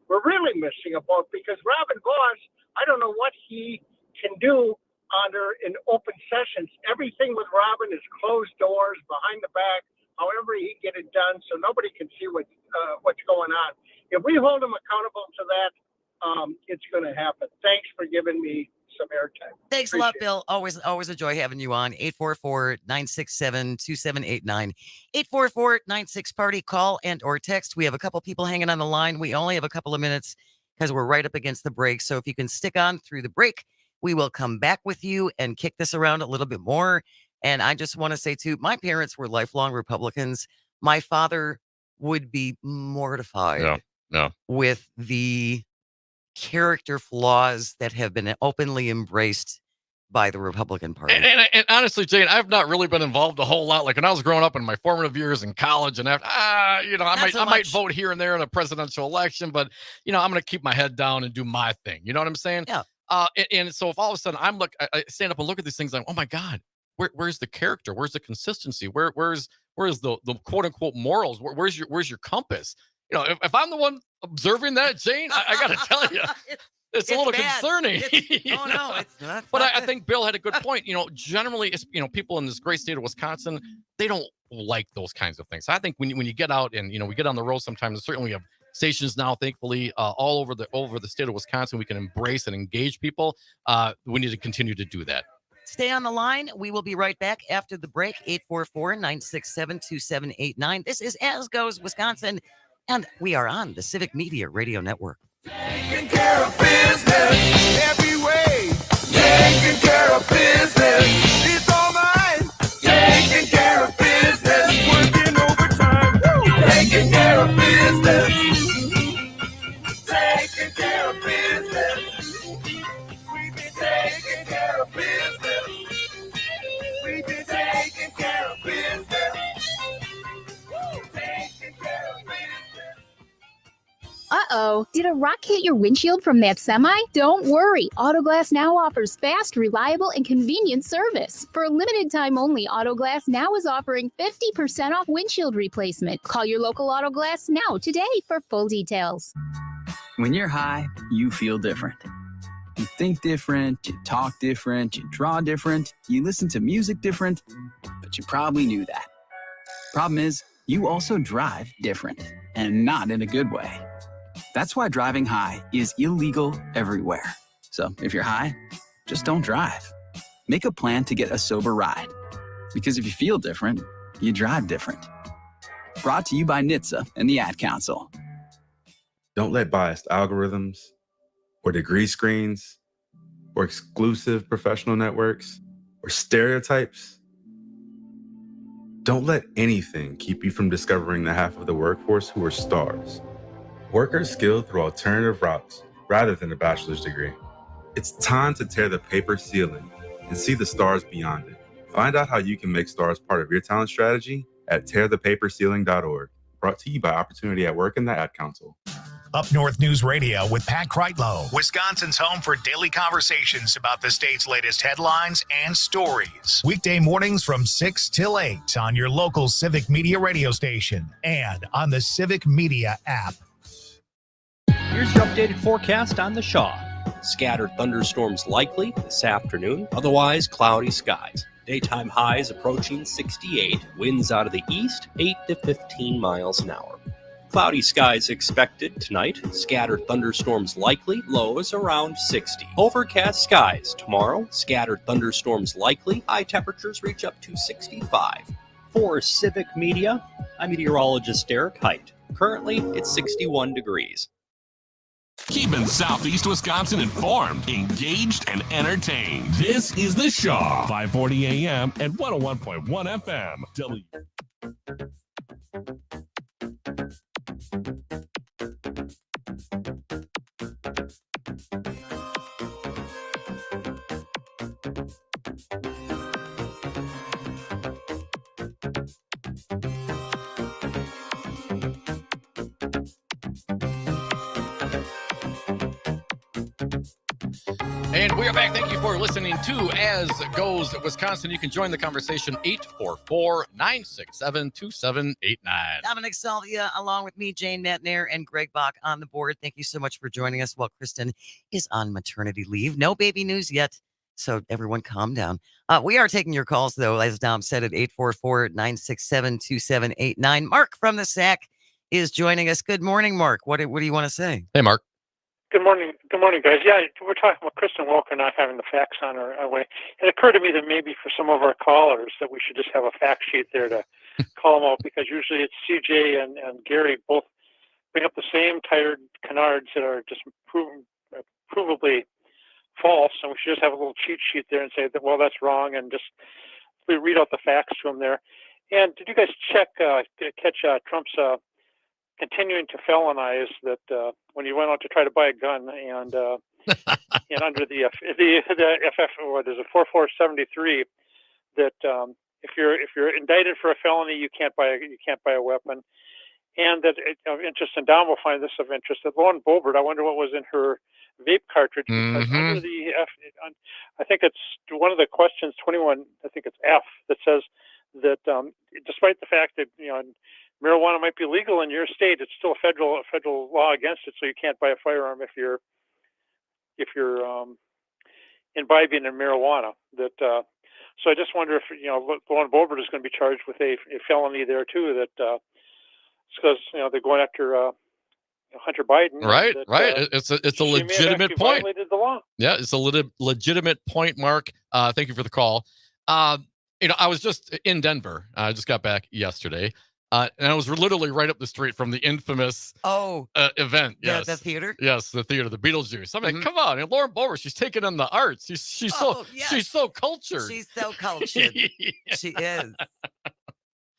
we're really missing a boat because Robin Voss, I don't know what he can do in open sessions. Everything with Robin is closed doors, behind the back, however he get it done so nobody can see what's going on. If we hold him accountable to that, it's going to happen. Thanks for giving me some airtime. Thanks a lot, Bill. Always a joy having you on. 844-967-2789. 844-96-PARTY. Call and or text. We have a couple people hanging on the line. We only have a couple of minutes because we're right up against the break. So if you can stick on through the break, we will come back with you and kick this around a little bit more. And I just want to say, too, my parents were lifelong Republicans. My father would be mortified with the character flaws that have been openly embraced by the Republican Party. And honestly, Jane, I've not really been involved a whole lot. Like when I was growing up in my formative years in college and after, I might vote here and there in a presidential election, but I'm going to keep my head down and do my thing. You know what I'm saying? Yeah. And so if all of a sudden I stand up and look at these things, like, oh my God, where's the character? Where's the consistency? Where's the quote unquote morals? Where's your compass? If I'm the one observing that, Jane, I got to tell you, it's a little bad. concerning. It's not. But I think Bill had a good point. Generally, people in this great state of Wisconsin, they don't like those kinds of things. I think when you get out and we get on the road sometimes, and certainly we have stations now, thankfully, all over the state of Wisconsin, we can embrace and engage people. We need to continue to do that. Stay on the line. We will be right back after the break. 844-967-2789. This is As Goes Wisconsin, and we are on the Civic Media Radio Network. Taking care of business every way. Taking care of business. It's all mine. Taking care of business. Working overtime. Taking care of business. Taking care of business. We've been taking care of business. We've been taking care of business. Taking care of business. Uh-oh, did a rock hit your windshield from that semi? Don't worry, Autoglass Now offers fast, reliable, and convenient service. For a limited time only, Autoglass Now is offering 50% off windshield replacement. Call your local Autoglass Now today for full details. When you're high, you feel different. You think different, you talk different, you draw different, you listen to music different, but you probably knew that. Problem is, you also drive different, and not in a good way. That's why driving high is illegal everywhere. So if you're high, just don't drive. Make a plan to get a sober ride. Because if you feel different, you drive different. Brought to you by NHTSA and the Ad Council. Don't let biased algorithms or degree screens or exclusive professional networks or stereotypes. Don't let anything keep you from discovering the half of the workforce who are stars. Workers skilled through alternative routes rather than a bachelor's degree. It's time to tear the paper ceiling and see the stars beyond it. Find out how you can make stars part of your talent strategy at tearthepaperceiling.org. Brought to you by Opportunity at Work and the Ad Council. Up North News Radio with Pat Kreitlow, Wisconsin's home for daily conversations about the state's latest headlines and stories. Weekday mornings from 6 till 8 on your local Civic Media radio station and on the Civic Media app. Here's your updated forecast on the Shaw. Scattered thunderstorms likely this afternoon, otherwise cloudy skies. Daytime highs approaching 68. Winds out of the east, 8 to 15 miles an hour. Cloudy skies expected tonight. Scattered thunderstorms likely. Lows around 60. Overcast skies tomorrow. Scattered thunderstorms likely. High temperatures reach up to 65. For Civic Media, I'm meteorologist Derek Height. Currently, it's 61 degrees. Keeping Southeast Wisconsin informed, engaged, and entertained. This is The Shaw, 540 AM and 101.1 FM. And we are back. Thank you for listening to As Goes Wisconsin. You can join the conversation 844-967-2789. Dominic Salvia, along with me, Jane Matnair, and Greg Bach on the board. Thank you so much for joining us while Kristen is on maternity leave. No baby news yet, so everyone calm down. We are taking your calls, though, as Dom said, at 844-967-2789. Mark from the SAC is joining us. Good morning, Mark. What do you want to say? Hey, Mark. Good morning, guys. Yeah, we're talking about Kristen Walker not having the facts on her way. It occurred to me that maybe for some of our callers that we should just have a fact sheet there to call them out, because usually it's CJ and Gary both bring up the same tired canards that are just provably false, and we should just have a little cheat sheet there and say that, well, that's wrong, and just read out the facts to them there. And did you guys catch Trump's continuing to felonize that when you went out to try to buy a gun and and under the FF, or there's a 4473 that if you're indicted for a felony, you can't buy a weapon, and that of interest, and Don will find this of interest, that Lauren Boebert, I wonder what was in her vape cartridge, because under the I think it's one of the questions 21, I think it's F, that says that despite the fact that marijuana might be legal in your state, it's still a federal law against it, so you can't buy a firearm if you're imbibing in marijuana. That so I just wonder if Lauren Boebert is going to be charged with a felony there too. That it's because they're going after Hunter Biden. Right, that, right. It's a legitimate point. Violated the law. Yeah, it's a legitimate point, Mark. Thank you for the call. I was just in Denver. I just got back yesterday. And I was literally right up the street from the infamous event. Yes, the theater. Yes, the theater, the Beetlejuice. I'm like, come on, and Lauren Boebert, she's taking in the arts. She's so cultured. She's so cultured. She is.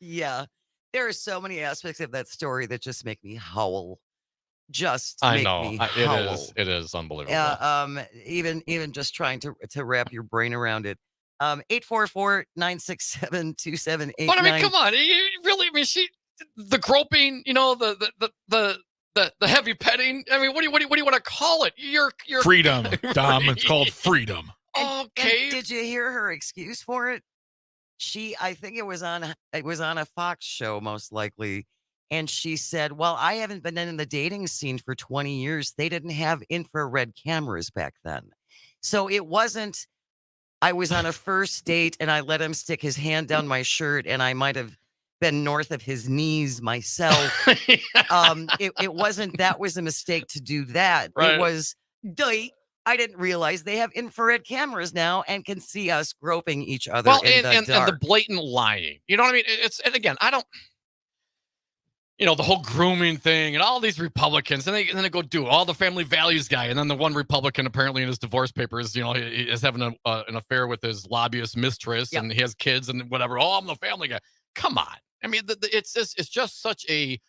Yeah, there are so many aspects of that story that just make me howl. I know it is unbelievable. Yeah, even just trying to wrap your brain around it. 844-967-2789. But I mean, come on, really? I mean, the groping, the heavy petting. I mean, what do you want to call it? Your freedom, Dom. It's called freedom. Okay. And did you hear her excuse for it? I think it was on a Fox show, most likely. And she said, well, I haven't been in the dating scene for 20 years. They didn't have infrared cameras back then. So it wasn't, I was on a first date and I let him stick his hand down my shirt and I might have been north of his knees myself. It wasn't, that was a mistake to do that. Right. It was, I didn't realize they have infrared cameras now and can see us groping each other in the dark. And the blatant lying. You know what I mean? And again, I don't, the whole grooming thing and all these Republicans, and then they go do all the family values guy. And then the one Republican apparently in his divorce papers, he is having an affair with his lobbyist mistress and he has kids and whatever. Oh, I'm the family guy. Come on. I mean, it's just such a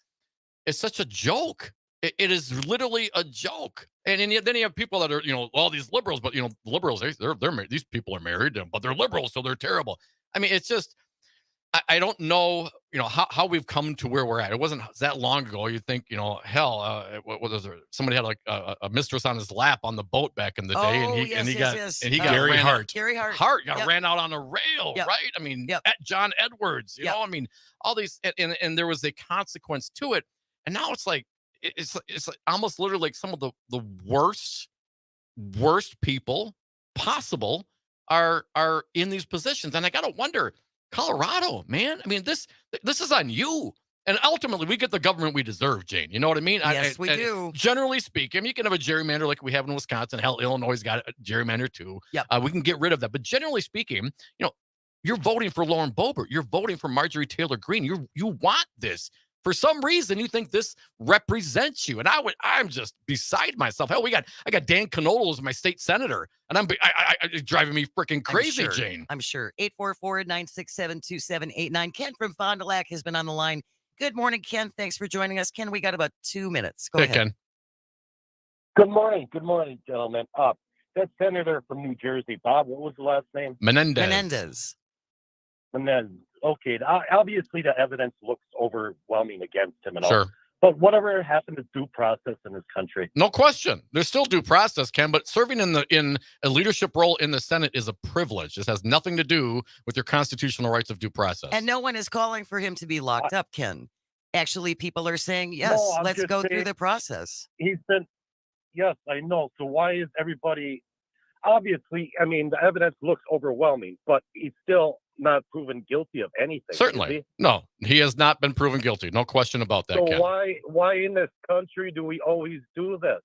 joke. It is literally a joke. And then you have people that are, all these liberals, but liberals, these people are married, but they're liberals, so they're terrible. I mean, it's just, I don't know, how we've come to where we're at. It wasn't that long ago. You'd think, hell, what was there? Somebody had like a mistress on his lap on the boat back in the day, and he got Gary Hart. Gary Hart. Hart got ran out on a rail, right? I mean, at John Edwards, I mean, all these, and there was a consequence to it, and now it's like it's like almost literally like some of the worst people possible are in these positions, and I gotta wonder. Colorado, man. I mean, this is on you. And ultimately, we get the government we deserve, Jane. You know what I mean? Yes, we do. Generally speaking, you can have a gerrymander like we have in Wisconsin. Hell, Illinois got a gerrymander too. Yep. We can get rid of that. But generally speaking, you're voting for Lauren Boebert. You're voting for Marjorie Taylor Greene. You want this. For some reason, you think this represents you, and I'm just beside myself. Hell, I got Dan Knodel as my state senator, and I'm driving me freaking crazy, Jane. I'm sure. 844-967-2789. Ken from Fond du Lac has been on the line. Good morning, Ken. Thanks for joining us, Ken. We got about 2 minutes. Go ahead, Ken. Good morning, gentlemen. That senator from New Jersey, Bob. What was the last name? Menendez. Okay, obviously the evidence looks overwhelming against him and all. Sure. But whatever happened to due process in this country? No question. There's still due process, Ken, but serving in a leadership role in the Senate is a privilege. This has nothing to do with your constitutional rights of due process. And no one is calling for him to be locked up, Ken. Actually, people are saying, yes, let's go through the process. Yes, I know. So why is everybody, obviously, I mean, the evidence looks overwhelming, but he's still not proven guilty of anything. Certainly. No, he has not been proven guilty. No question about that, So Ken. why in this country do we always do this?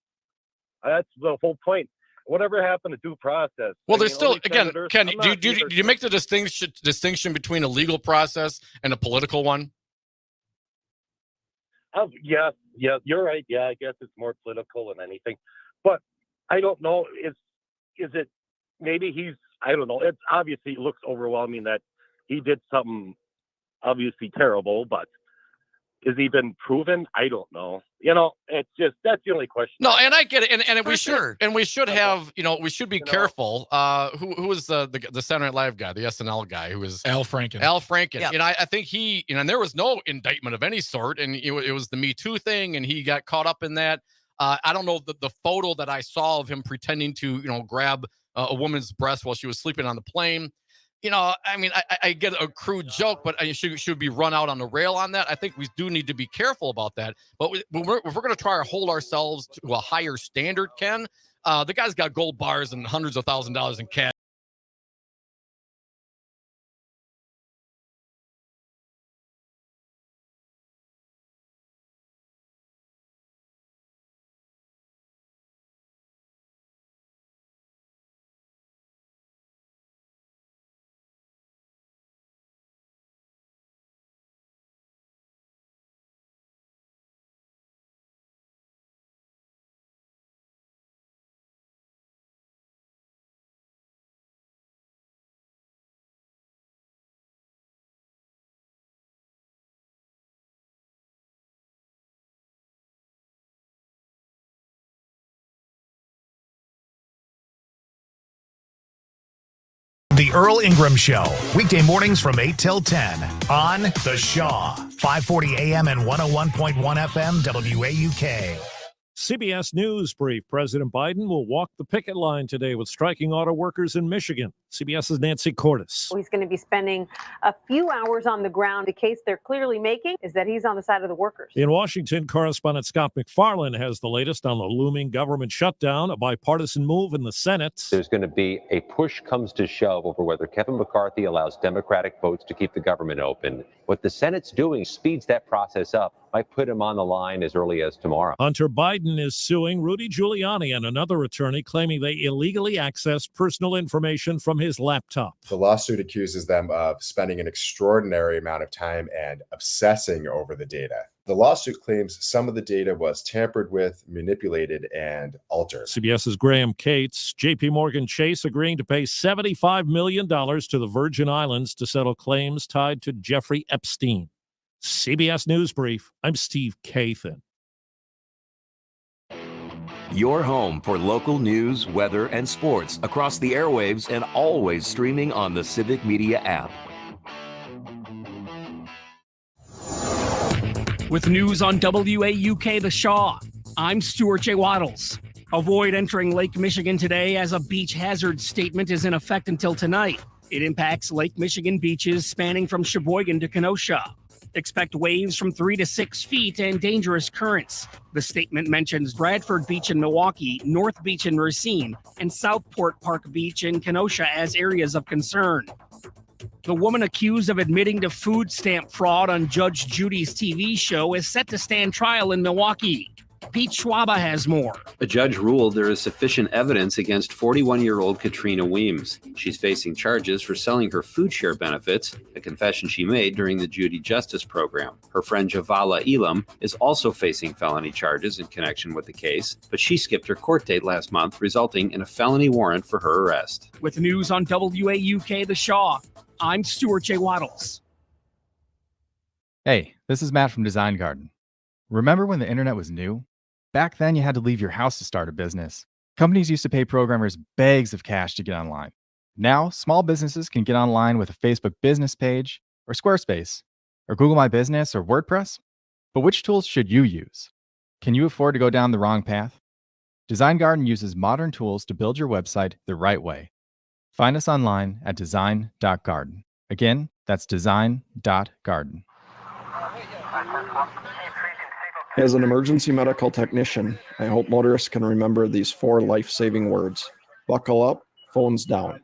That's the whole point. Whatever happened to due process? Well, there's still, again, Ken, do you make the distinction between a legal process and a political one? Yeah, you're right. Yeah, I guess it's more political than anything. But I don't know. Is it maybe I don't know. It's obviously, it looks overwhelming that he did something obviously terrible, but has he been proven? I don't know. It's just, that's the only question. No, and I get it. And we should have, we should be careful. Who was the Saturday Night Live guy, the SNL guy, who was Al Franken. Yep. I think he, and there was no indictment of any sort, and it was the Me Too thing, and he got caught up in that. I don't know the photo that I saw of him pretending to, grab a woman's breast while she was sleeping on the plane. I mean, I get a crude joke, but should be run out on the rail on that. I think we do need to be careful about that. But if we're going to try to hold ourselves to a higher standard, Ken, the guy's got gold bars and hundreds of $1,000s in cash. The Earl Ingram Show, weekday mornings from 8 till 10 on The Shaw, 540 AM and 101.1 FM WAUK. CBS News brief. President Biden will walk the picket line today with striking auto workers in Michigan. CBS's Nancy Cordes. He's going to be spending a few hours on the ground. The case they're clearly making is that he's on the side of the workers. In Washington, correspondent Scott McFarland has the latest on the looming government shutdown, a bipartisan move in the Senate. There's going to be a push comes to shove over whether Kevin McCarthy allows Democratic votes to keep the government open. What the Senate's doing speeds that process up. Might put him on the line as early as tomorrow. Hunter Biden is suing Rudy Giuliani and another attorney, claiming they illegally accessed personal information from his laptop. The lawsuit accuses them of spending an extraordinary amount of time and obsessing over the data. The lawsuit claims some of the data was tampered with, manipulated, and altered. CBS's Graham Cates. JP Morgan Chase agreeing to pay $75 million to the Virgin Islands to settle claims tied to Jeffrey Epstein. CBS News Brief. I'm Steve Kathan. Your home for local news, weather, and sports across the airwaves and always streaming on the Civic Media app. With news on WAUK The Shaw, I'm Stuart J. Waddles. Avoid entering Lake Michigan today as a beach hazard statement is in effect until tonight. It impacts Lake Michigan beaches spanning from Sheboygan to Kenosha. Expect waves from 3 to 6 feet and dangerous currents. The statement mentions Bradford Beach in Milwaukee, North Beach in Racine, and Southport Park Beach in Kenosha as areas of concern. The woman accused of admitting to food stamp fraud on Judge Judy's TV show is set to stand trial in Milwaukee. Pete Schwaba has more. A judge ruled there is sufficient evidence against 41-year-old Katrina Weems. She's facing charges for selling her food share benefits, a confession she made during the Judy Justice program. Her friend Javala Elam is also facing felony charges in connection with the case, but she skipped her court date last month, resulting in a felony warrant for her arrest. With news on WAUK The Shaw, I'm Stuart J. Waddles. Hey, this is Matt from Design Garden. Remember when the internet was new? Back then, you had to leave your house to start a business. Companies used to pay programmers bags of cash to get online. Now, small businesses can get online with a Facebook business page, or Squarespace, or Google My Business, or WordPress. But which tools should you use? Can you afford to go down the wrong path? Design Garden uses modern tools to build your website the right way. Find us online at design.garden. Again, that's design.garden. As an emergency medical technician, I hope motorists can remember these 4 life-saving words. Buckle up, phones down.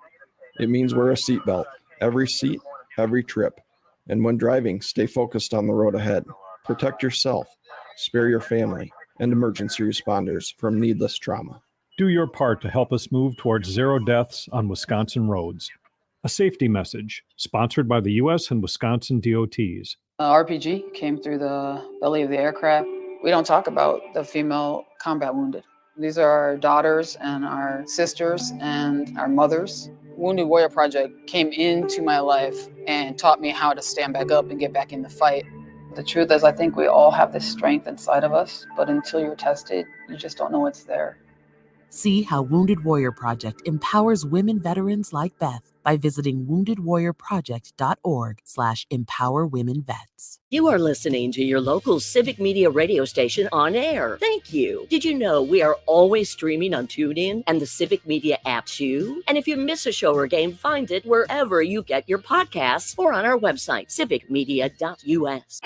It means wear a seatbelt, every seat, every trip. And when driving, stay focused on the road ahead. Protect yourself, spare your family, and emergency responders from needless trauma. Do your part to help us move towards 0 deaths on Wisconsin roads. A safety message sponsored by the U.S. and Wisconsin DOTs. RPG came through the belly of the aircraft. We don't talk about the female combat wounded. These are our daughters and our sisters and our mothers. Wounded Warrior Project came into my life and taught me how to stand back up and get back in the fight. The truth is, I think we all have this strength inside of us, but until you're tested, you just don't know it's there. See how Wounded Warrior Project empowers women veterans like Beth by visiting woundedwarriorproject.org/empowerwomenvets. You are listening to your local Civic Media radio station on air. Thank you. Did you know we are always streaming on TuneIn and the Civic Media app too? And if you miss a show or game, find it wherever you get your podcasts or on our website, civicmedia.us.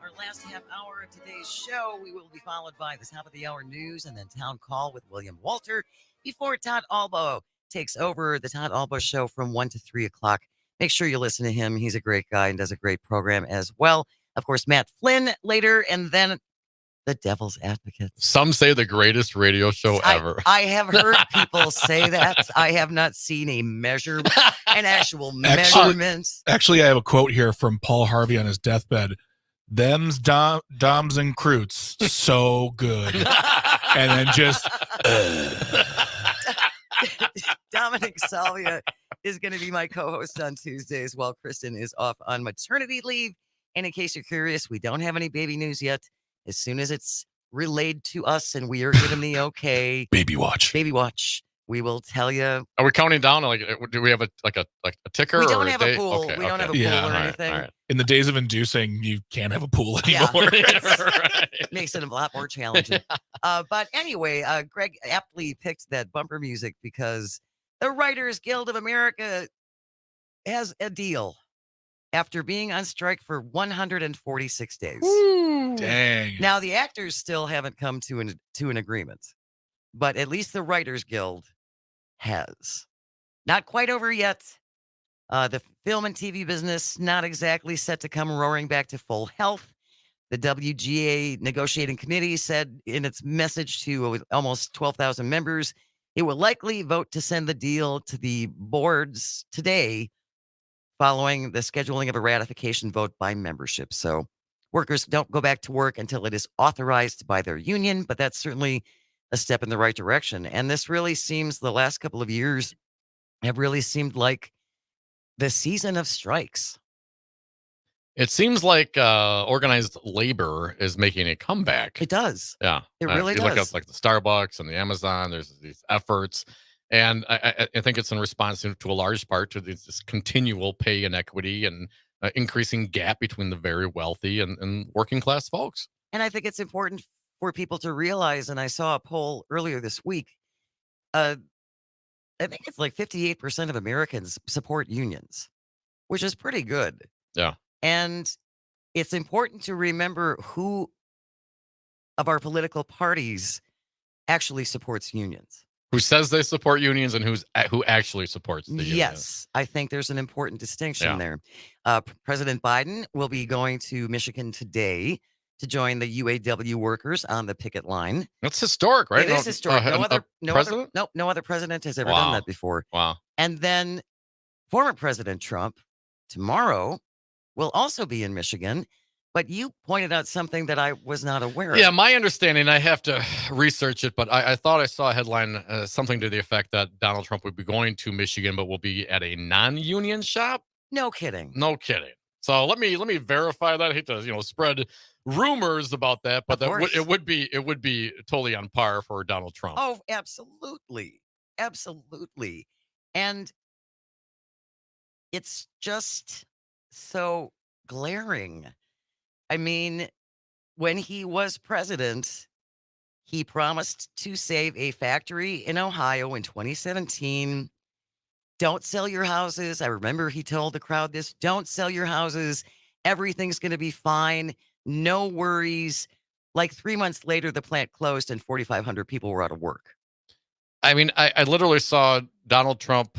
Our last half hour of today's show, we will be followed by the top of the hour news and then town call with William Walter before Todd Albo takes over the Todd Albo show from 1 to 3 o'clock. Make sure you listen to him. He's a great guy and does a great program as well. Of course, Matt Flynn later, and then the Devil's Advocate. Some say the greatest radio show ever. I have heard people say that. I have not seen an actual measurement. Actually, I have a quote here from Paul Harvey on his deathbed. Them's Doms and Croots, so good. And then just... Dominic Salvia is going to be my co-host on Tuesdays while Kristen is off on maternity leave. And in case you're curious, we don't have any baby news yet. As soon as it's relayed to us and we are given the okay, baby watch, we will tell you. Are we counting down? Like, do we have a ticker? We don't or have a pool. We don't have a pool or anything. All right. In the days of inducing, you can't have a pool anymore. It makes it a lot more challenging. But anyway, Greg aptly picked that bumper music because the Writers Guild of America has a deal after being on strike for 146 days. Ooh. Dang. Now, the actors still haven't come to an agreement, but at least the Writers Guild has. Not quite over yet. The film and TV business not exactly set to come roaring back to full health. The WGA negotiating committee said in its message to almost 12,000 members, it will likely vote to send the deal to the boards today following the scheduling of a ratification vote by membership. So workers don't go back to work until it is authorized by their union, but that's certainly a step in the right direction. And this really seems, the last couple of years have really seemed like the season of strikes. It seems like organized labor is making a comeback. It does. Yeah. It really you look does. at like the Starbucks and the Amazon, there's these efforts. And I think it's in response to a large part to this continual pay inequity and increasing gap between the very wealthy and working class folks. And I think it's important for people to realize, and I saw a poll earlier this week, I think it's like 58% of Americans support unions, which is pretty good. Yeah. And it's important to remember who of our political parties actually supports unions. Who says they support unions and who actually supports the unions. Yes, I think there's an important distinction there. President Biden will be going to Michigan today to join the UAW workers on the picket line. That's historic, right? It is historic. No other president has ever done that before. Wow. And then former President Trump tomorrow will also be in Michigan. But you pointed out something that I was not aware of. Yeah, my understanding, I have to research it, but I thought I saw a headline, something to the effect that Donald Trump would be going to Michigan, but will be at a non-union shop. No kidding. No kidding. So let me verify that. I hate to spread rumors about that, but it would be totally on par for Donald Trump. Oh, absolutely, absolutely, and it's just so glaring. I mean, when he was president, he promised to save a factory in Ohio in 2017. Don't sell your houses. I remember he told the crowd this, don't sell your houses. Everything's going to be fine. No worries. Like 3 months later, the plant closed and 4,500 people were out of work. I mean, I literally saw Donald Trump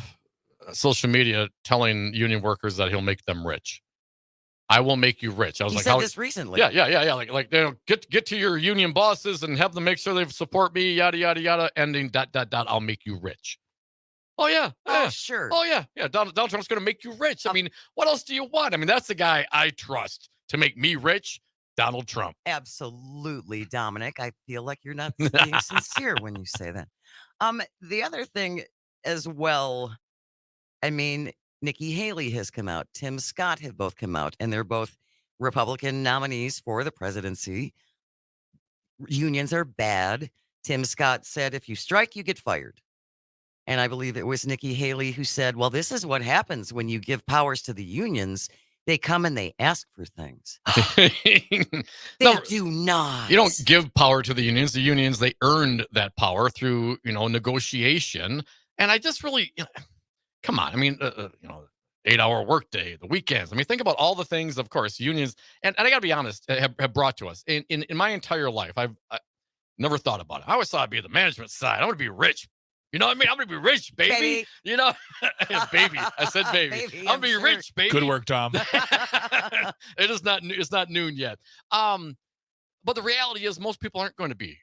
social media telling union workers that he'll make them rich. I will make you rich. I was he like, said this recently. Yeah. Like get to your union bosses and have them make sure they support me. Yada yada yada. Ending ... I'll make you rich. Oh yeah. Oh sure. Oh yeah. Donald Trump's going to make you rich. I mean, what else do you want? I mean, that's the guy I trust to make me rich. Donald Trump. Absolutely, Dominic. I feel like you're not being sincere when you say that. The other thing as well, I mean, Nikki Haley has come out. Tim Scott have both come out, and they're both Republican nominees for the presidency. Unions are bad. Tim Scott said, if you strike, you get fired. And I believe it was Nikki Haley who said, well, this is what happens when you give powers to the unions. They come and they ask for things. They do not. You don't give power to the unions. The unions, they earned that power through, negotiation. And I just really... come on. I mean, 8-hour workday, the weekends. I mean, think about all the things, of course, unions, and I got to be honest, have brought to us. In my entire life, I've never thought about it. I always thought I'd be the management side. I'm going to be rich. You know what I mean? I'm going to be rich, baby. Baby. Baby. I said baby. I'm going to be rich, baby. Good work, Tom. It's not noon yet. But the reality is most people aren't going to be,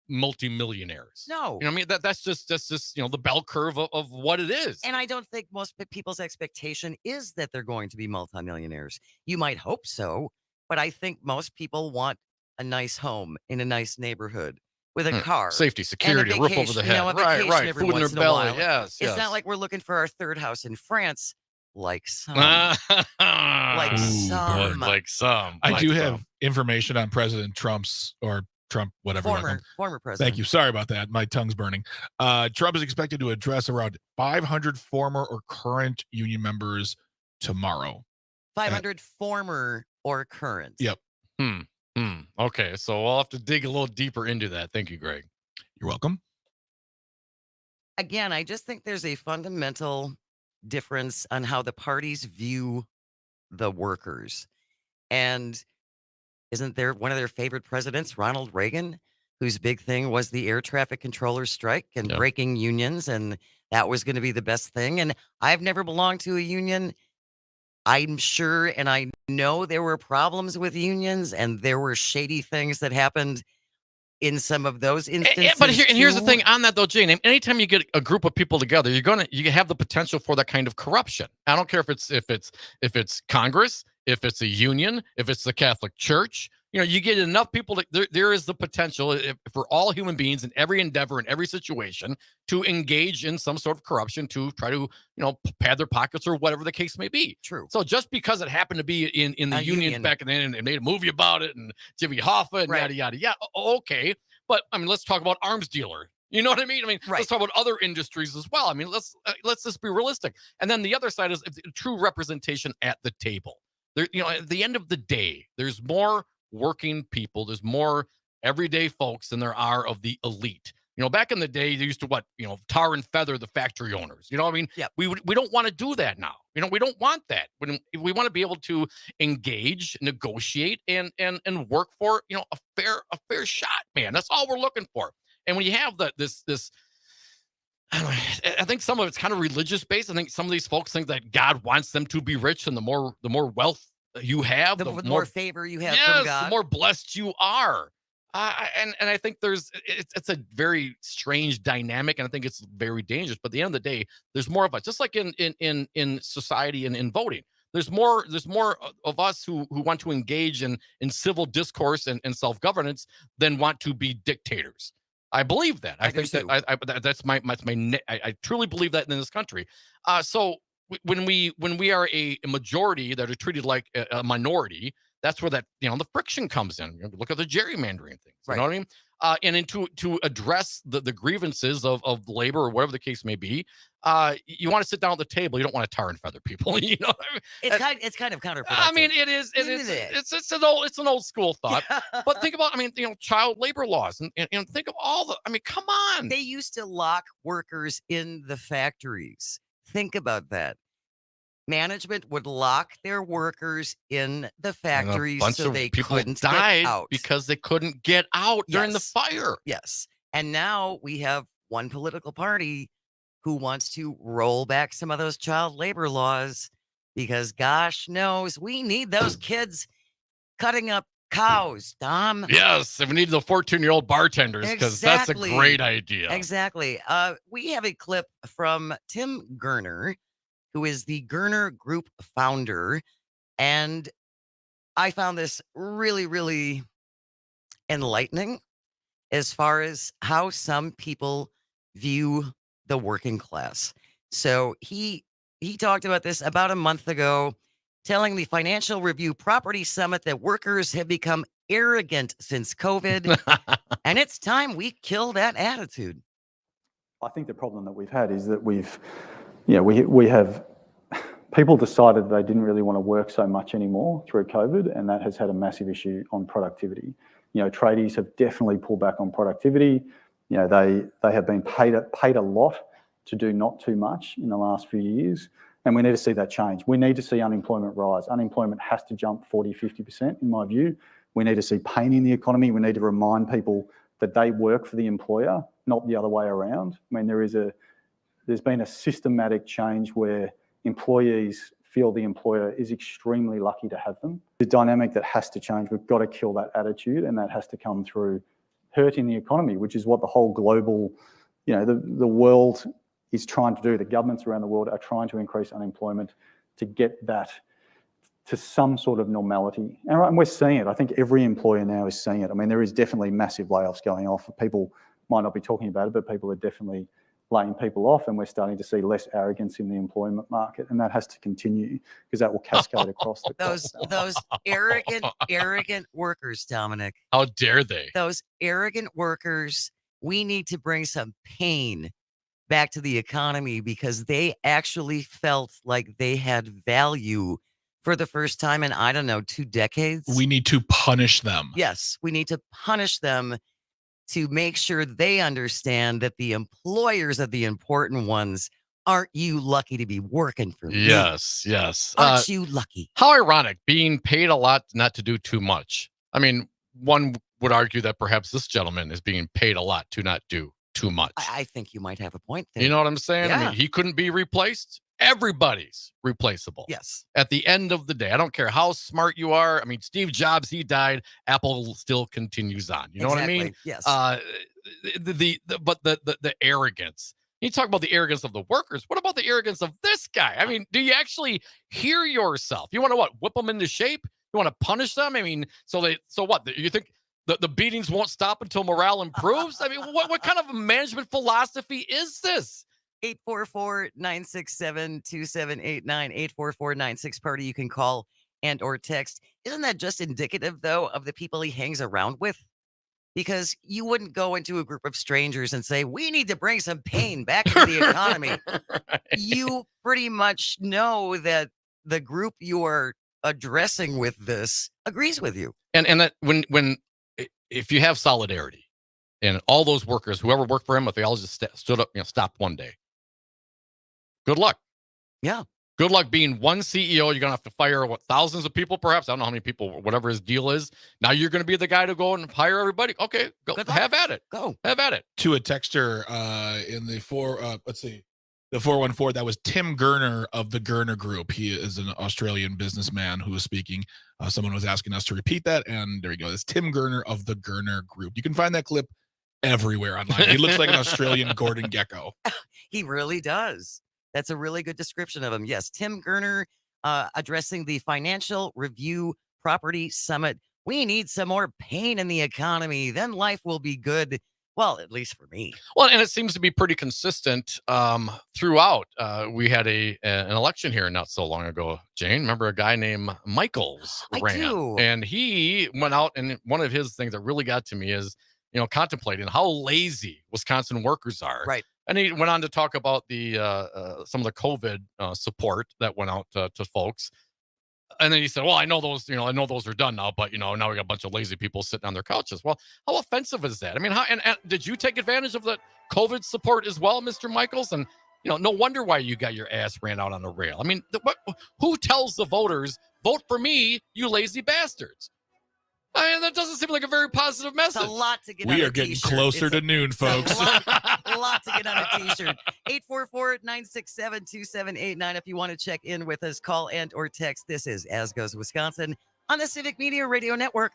multimillionaires. No. I mean, that's just the bell curve of what it is. And I don't think most people's expectation is that they're going to be multimillionaires. You might hope so, but I think most people want a nice home in a nice neighborhood with a car, safety, security, a roof over the head, right, food in their belly. Yes, it's not like we're looking for our third house in France, like some. I do have information on President Trump's or Trump, whatever. Former president. Thank you. Sorry about that. My tongue's burning. Trump is expected to address around 500 former or current union members tomorrow. 500 former or current. Yep. Okay, so we'll have to dig a little deeper into that. Thank you, Greg. You're welcome. Again, I just think there's a fundamental difference on how the parties view the workers. And isn't there one of their favorite presidents, Ronald Reagan, whose big thing was the air traffic controllers strike and breaking unions, and that was going to be the best thing. And I've never belonged to a union. I'm sure, and I know there were problems with unions, and there were shady things that happened in some of those instances. But here's the thing on that though, Jane. Anytime you get a group of people together, you have the potential for that kind of corruption. I don't care if it's Congress, if it's a union, if it's the Catholic Church. You get enough people. There is the potential for all human beings in every endeavor, in every situation, to engage in some sort of corruption to try to pad their pockets or whatever the case may be. True. So just because it happened to be in the union back then, and they made a movie about it, and Jimmy Hoffa and yada yada, yeah, okay. But I mean, let's talk about arms dealer. You know what I mean? Let's talk about other industries as well. I mean, let's just be realistic. And then the other side is true representation at the table. There, at the end of the day, there's more working people, there's more everyday folks than there are of the elite. Back in the day, they used to tar and feather the factory owners. Yep. We don't want to do that now. We don't want that. We want to be able to engage, negotiate, and work for a fair shot, man. That's all we're looking for. And when you have this I don't know, I think some of it's kind of religious based. I think some of these folks think that God wants them to be rich, and the more wealth you have, the more favor you have from God, the more blessed you are. And I think it's a very strange dynamic, and I think it's very dangerous. But at the end of the day, there's more of us, just like in society and in voting. There's more of us who want to engage in civil discourse and self-governance than want to be dictators. I believe that. I think that that's my I truly believe that in this country. So when we are a majority that are treated like a minority, that's where that the friction comes in. Look at the gerrymandering things. You know what I mean? And to address the grievances of labor or whatever the case may be, you want to sit down at the table. You don't want to tar and feather people. You know what I mean? It's kind of counterproductive. I mean, it is. It's an old school thought. But think about, child labor laws, and think of all the. Come on. They used to lock workers in the factories. Think about that. Management would lock their workers in the factories so they couldn't died get out because they couldn't get out during the fire. Yes. And now we have one political party who wants to roll back some of those child labor laws because gosh knows we need those kids cutting up cows, Dom. Yes, we need the 14-year-old bartenders because that's a great idea. Exactly. We have a clip from Tim Gerner, who is the Gerner Group founder. And I found this really, really enlightening as far as how some people view the working class. So he talked about this about a month ago, telling the Financial Review Property Summit that workers have become arrogant since COVID. And it's time we kill that attitude. I think the problem that we've had is that we have people decided they didn't really want to work so much anymore through COVID, and that has had a massive issue on productivity. Tradies have definitely pulled back on productivity. They have been paid a lot to do not too much in the last few years, and we need to see that change. We need to see unemployment rise. Unemployment has to jump 40-50%, in my view. We need to see pain in the economy. We need to remind people that they work for the employer, not the other way around. There's been a systematic change where employees feel the employer is extremely lucky to have them. The dynamic that has to change, we've got to kill that attitude, and that has to come through hurting the economy, which is what the whole global, the world is trying to do. The governments around the world are trying to increase unemployment to get that to some sort of normality. And we're seeing it. I think every employer now is seeing it. There is definitely massive layoffs going off. People might not be talking about it, but people are definitely laying people off, and we're starting to see less arrogance in the employment market, and that has to continue because that will cascade across the those arrogant workers, Dominic. How dare they? Those arrogant workers. We need to bring some pain back to the economy because they actually felt like they had value for the first time in, I don't know, 2 decades. We need to punish them. Yes, we need to punish them to make sure they understand that the employers are the important ones. Aren't you lucky to be working for me? Yes. Aren't you lucky? How ironic, being paid a lot not to do too much. One would argue that perhaps this gentleman is being paid a lot to not do too much. I think you might have a point there. You know what I'm saying? Yeah. I mean, he couldn't be replaced. Everybody's replaceable. Yes. At the end of the day, I don't care how smart you are. I mean, Steve Jobs, he died. Apple still continues on. You know what I mean? Yes. But the arrogance. You talk about the arrogance of the workers. What about the arrogance of this guy? I mean, do you actually hear yourself? You want to whip them into shape? You want to punish them? I mean, so what? You think the beatings won't stop until morale improves? I mean, what kind of a management philosophy is this? 844-967-2789, 844-96-PARTY. You can call and or text. Isn't that just indicative, though, of the people he hangs around with? Because you wouldn't go into a group of strangers and say, we need to bring some pain back into the economy. Right. You pretty much know that the group you are addressing with this agrees with you. And that if you have solidarity and all those workers, whoever worked for him, if they all just stood up, stopped one day, good luck. Yeah. Good luck being one CEO. You're going to have to fire, thousands of people, perhaps? I don't know how many people, whatever his deal is. Now you're going to be the guy to go and hire everybody? Okay, go. Have at it. Go. Have at it. To a texter in the 414, that was Tim Gurner of the Gurner Group. He is an Australian businessman who was speaking. Someone was asking us to repeat that, and there you go. It's Tim Gurner of the Gurner Group. You can find that clip everywhere online. He looks like an Australian Gordon Gekko. He really does. That's a really good description of him. Yes, Tim Gurner addressing the Financial Review Property Summit. We need some more pain in the economy. Then life will be good. Well, at least for me. Well, and it seems to be pretty consistent throughout. We had an election here not so long ago, Jane. Remember a guy named Michaels ran? I do. And he went out, and one of his things that really got to me is, contemplating how lazy Wisconsin workers are. Right. And he went on to talk about the some of the COVID support that went out to folks. And then he said, well, I know those are done now, but now we got a bunch of lazy people sitting on their couches. Well, how offensive is that? I mean, and did you take advantage of the COVID support as well, Mr. Michaels? And no wonder why you got your ass ran out on a rail. I mean, who tells the voters, vote for me, you lazy bastards? I mean, that doesn't seem like a very positive message. It's a lot to get on a t-shirt. We are getting closer to noon, folks. A lot to get on a t-shirt. 844-967-2789. If you want to check in with us, call and or text. This is As Goes Wisconsin on the Civic Media Radio Network.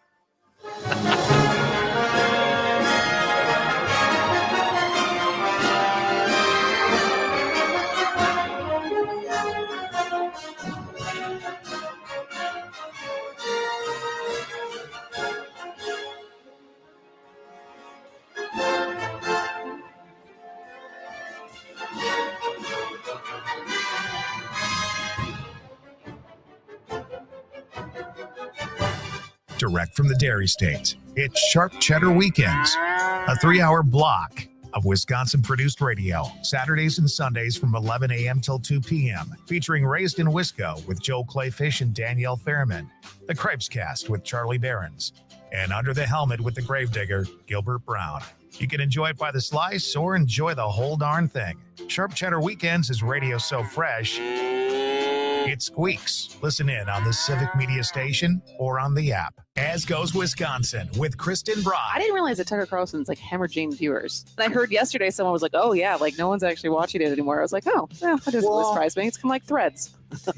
Direct from the Dairy State, it's Sharp Cheddar Weekends, a 3-hour block of Wisconsin-produced radio, Saturdays and Sundays from 11 a.m. till 2 p.m., featuring Raised in Wisco with Joe Clayfish and Danielle Fairman, The Cripes Cast with Charlie Behrens, and Under the Helmet with the Gravedigger, Gilbert Brown. You can enjoy it by the slice or enjoy the whole darn thing. Sharp Cheddar Weekends is radio so fresh, it squeaks. Listen in on the Civic Media Station or on the app. As Goes Wisconsin with Kristen Broad. I didn't realize that Tucker Carlson's hemorrhaging viewers. And I heard yesterday someone was like, oh yeah, no one's actually watching it anymore. I was like, oh, yeah, that doesn't really surprise me. It's kind of like Threads. it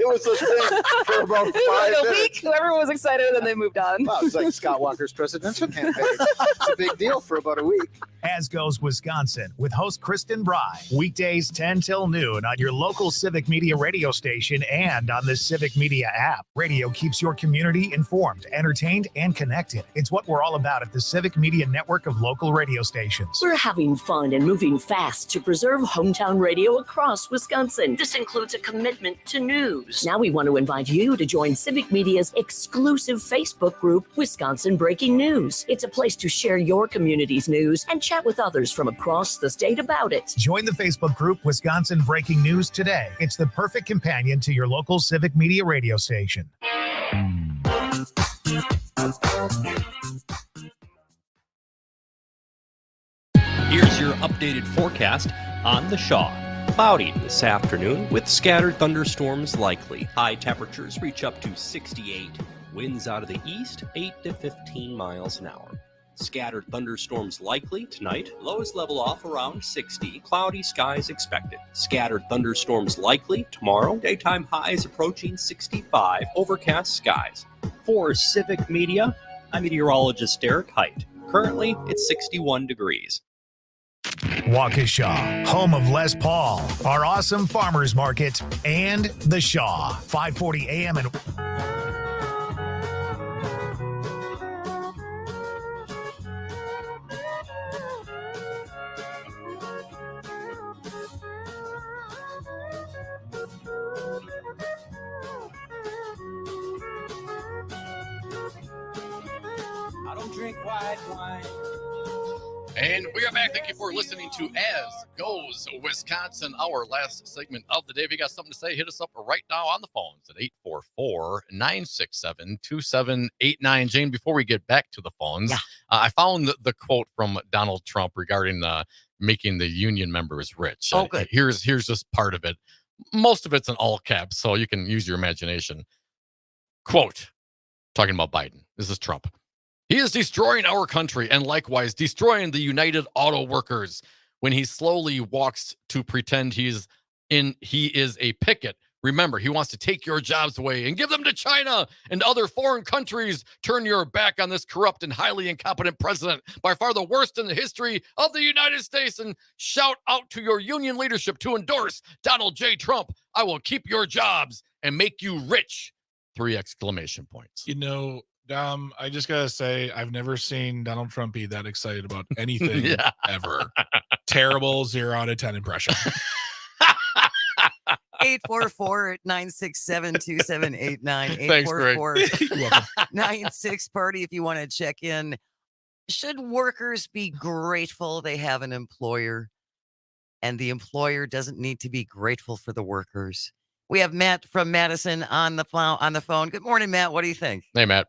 was a thing for about 5 minutes. Week. Everyone was excited and then they moved on. Wow, it's like Scott Walker's presidential campaign. It's a big deal for about a week. As Goes Wisconsin with host Kristen Bry. Weekdays 10 till noon on your local Civic Media radio station and on the Civic Media app. Radio keeps your community informed, entertained, and connected. It's what we're all about at the Civic Media network of local radio stations. We're having fun and moving fast to preserve hometown radio across Wisconsin. This includes a commitment to news. Now we want to invite you to join Civic Media's exclusive Facebook group, Wisconsin Breaking News. It's a place to share your community's news and chat with others from across the state about it. Join the Facebook group Wisconsin Breaking News today. It's the perfect companion to your local Civic Media radio station. Here's your updated forecast on the Shaw. Cloudy this afternoon with scattered thunderstorms likely. High temperatures reach up to 68. Winds out of the east, 8 to 15 miles an hour. Scattered thunderstorms likely tonight. Lows level off around 60. Cloudy skies expected. Scattered thunderstorms likely tomorrow. Daytime highs approaching 65. Overcast skies. For Civic Media, I'm meteorologist Derek Height. Currently, it's 61 degrees. Waukesha, home of Les Paul, our awesome farmers market, and the Shaw, 540 AM and I don't drink white wine. And we are back. Thank you for listening to As Goes Wisconsin, our last segment of the day. If you got something to say, hit us up right now on the phones at 844-967-2789. Jane, before we get back to the phones, I found the quote from Donald Trump regarding making the union members rich. Oh, good. Here's just part of it. Most of it's in all caps, so you can use your imagination. Quote, talking about Biden. This is Trump. He is destroying our country and likewise destroying the United Auto Workers when he slowly walks to pretend he is a picket. Remember, he wants to take your jobs away and give them to China and other foreign countries. Turn your back on this corrupt and highly incompetent president, by far the worst in the history of the United States, and shout out to your union leadership to endorse Donald J. Trump. I will keep your jobs and make you rich. 3 exclamation points. You know, Dom, I just gotta say, I've never seen Donald Trump be that excited about anything ever. Terrible 0 out of 10 impression. 844-967-2789. 844-96 Party if you want to check in. Should workers be grateful they have an employer, and the employer doesn't need to be grateful for the workers? We have Matt from Madison on the phone. Good morning, Matt. What do you think? Hey, Matt.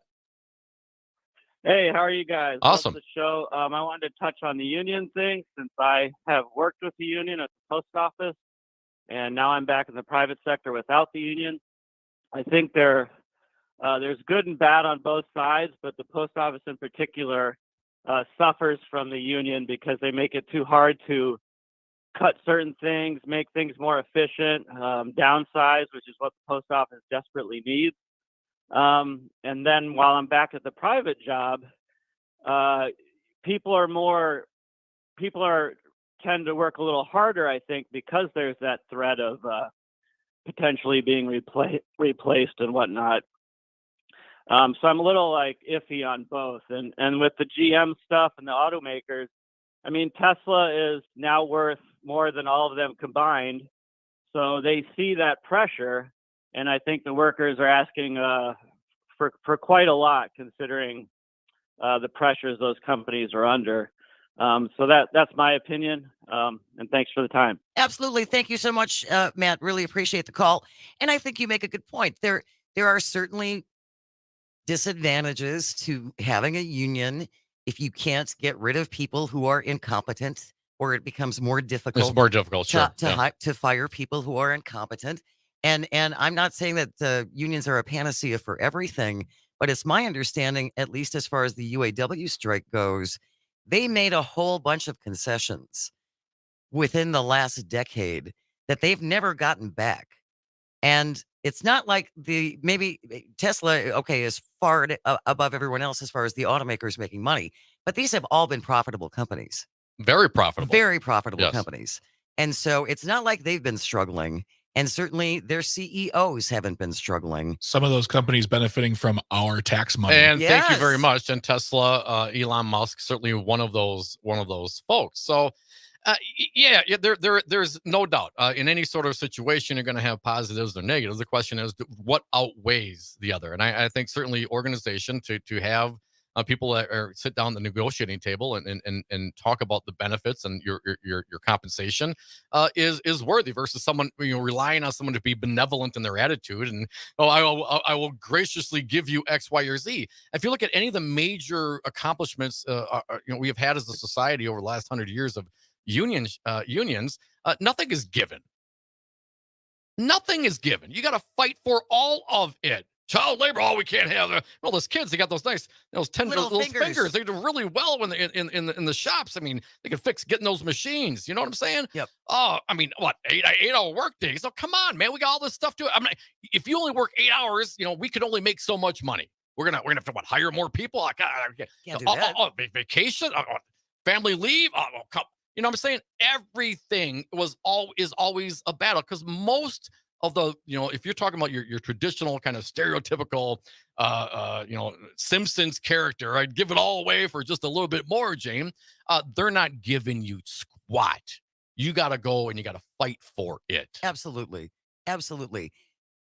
Hey, how are you guys? Awesome. Love the show. I wanted to touch on the union thing, since I have worked with the union at the post office, and now I'm back in the private sector without the union. I think there's good and bad on both sides, but the post office in particular suffers from the union because they make it too hard to cut certain things, make things more efficient, downsize, which is what the post office desperately needs. And then while I'm back at the private job, people tend to work a little harder, I think, because there's that threat of potentially being replaced and whatnot. So I'm a little iffy on both. And with the GM stuff and the automakers, I mean, Tesla is now worth more than all of them combined. So they see that pressure. And I think the workers are asking for quite a lot, considering the pressures those companies are under. So that's my opinion. And thanks for the time. Absolutely. Thank you so much, Matt. Really appreciate the call. And I think you make a good point. There are certainly disadvantages to having a union if you can't get rid of people who are incompetent, or it becomes more difficult. It's more difficult, sure. To fire people who are incompetent. And I'm not saying that unions are a panacea for everything, but it's my understanding, at least as far as the UAW strike goes, they made a whole bunch of concessions within the last decade that they've never gotten back. And it's not like maybe Tesla, okay, is far above everyone else as far as the automakers making money, but these have all been profitable companies. Very profitable. Very profitable Yes. companies. And so it's not like they've been struggling. And certainly their CEOs haven't been struggling. Some of those companies benefiting from our tax money. And thank you very much. And Tesla, Elon Musk, certainly one of those folks. So, there's no doubt in any sort of situation you're going to have positives or negatives. The question is, what outweighs the other? And I think certainly organization to have people that sit down at the negotiating table and talk about the benefits and your compensation is worthy versus someone relying on someone to be benevolent in their attitude and I will graciously give you X, Y, or Z. If you look at any of the major accomplishments we have had as a society over the last 100 years of unions, nothing is given. Nothing is given. You got to fight for all of it. child labor. Oh, we can't have that. Well, those kids, they got those nice, those little fingers. They do really well when in the shops. I mean, they can fix getting those machines. You know what I'm saying? Yep. Oh, I mean, what 8-hour work days? Oh, come on, man. We got all this stuff to. I mean, if you only work 8 hours, we could only make so much money. We're gonna have to hire more people. I can't do that. Vacation, family leave. You know what I'm saying? Everything is always a battle because most of the, if you're talking about your traditional kind of stereotypical, Simpsons character, I'd give it all away for just a little bit more, Jane. They're not giving you squat. You got to go and you got to fight for it. Absolutely. Absolutely.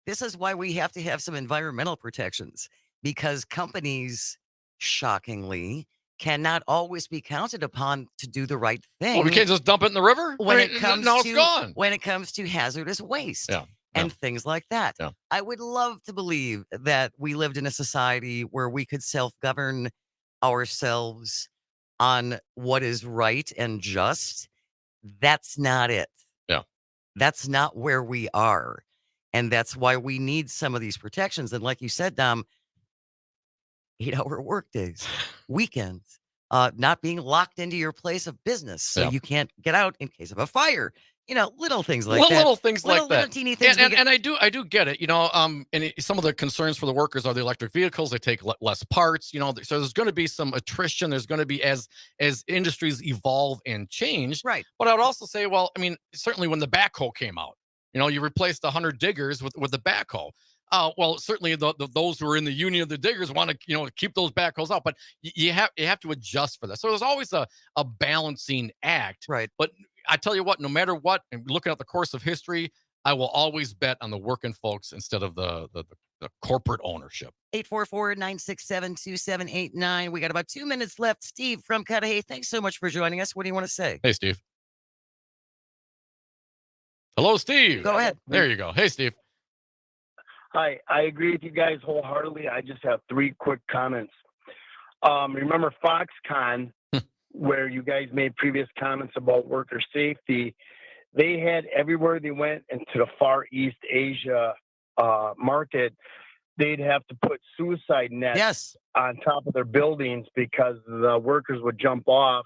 This is why we have to have some environmental protections because companies, shockingly, cannot always be counted upon to do the right thing. Well, we can't just dump it in the river? It's gone. When it comes to hazardous waste and things like that. Yeah. I would love to believe that we lived in a society where we could self-govern ourselves on what is right and just. That's not it. Yeah. That's not where we are. And that's why we need some of these protections. And like you said, Dom, 8-hour work days, weekends, not being locked into your place of business so you can't get out in case of a fire. Little things like that. Little things like that. Little teeny things. And I do get it. Some of the concerns for the workers are the electric vehicles. They take less parts. So there's going to be some attrition. There's going to be as industries evolve and change. Right. But I would also say, well, I mean, certainly when the backhoe came out, you replaced 100 diggers with the backhoe. Well, certainly those who are in the union of the diggers want to, keep those backhoes out, but you have to adjust for that. So there's always a balancing act. Right. But I tell you what, no matter what, and looking at the course of history, I will always bet on the working folks instead of the corporate ownership. 844-967-2789. We got about 2 minutes left. Steve from Cudahy, thanks so much for joining us. What do you want to say? Hey, Steve. Hello, Steve. Go ahead. There you go. Hey, Steve. Hi, I agree with you guys wholeheartedly. I just have 3 quick comments. Remember Foxconn, where you guys made previous comments about worker safety? They had everywhere they went into the Far East Asia market, they'd have to put suicide nets on top of their buildings because the workers would jump off.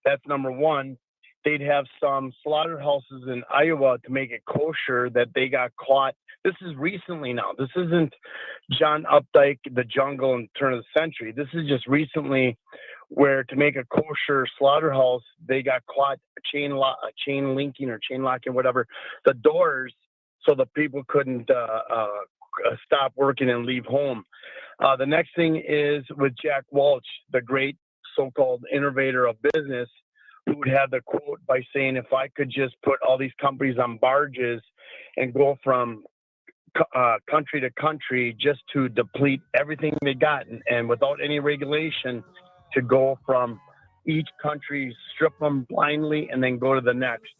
That's number one. They'd have some slaughterhouses in Iowa to make it kosher that they got caught. This is recently now. This isn't John Updike, The Jungle, and turn of the century. This is just recently where to make a kosher slaughterhouse, they got caught chain linking or chain locking, whatever, the doors so the people couldn't stop working and leave home. The next thing is with Jack Welch, the great so-called innovator of business, who would have the quote by saying, if I could just put all these companies on barges and go from country to country just to deplete everything they got and without any regulation to go from each country, strip them blindly and then go to the next.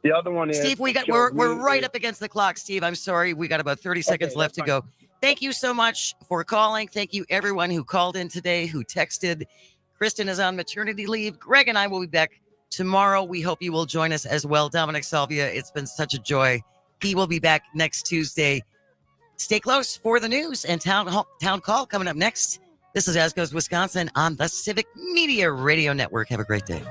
The other one is Steve, we're right up against the clock, Steve. I'm sorry. We got about 30 seconds left to go. Thank you so much for calling. Thank you everyone who called in today, who texted. Kristen is on maternity leave. Greg and I will be back tomorrow. We hope you will join us as well. Dominic Salvia, it's been such a joy. He will be back next Tuesday. Stay close for the news and town call coming up next. This is As Goes Wisconsin on the Civic Media Radio Network. Have a great day.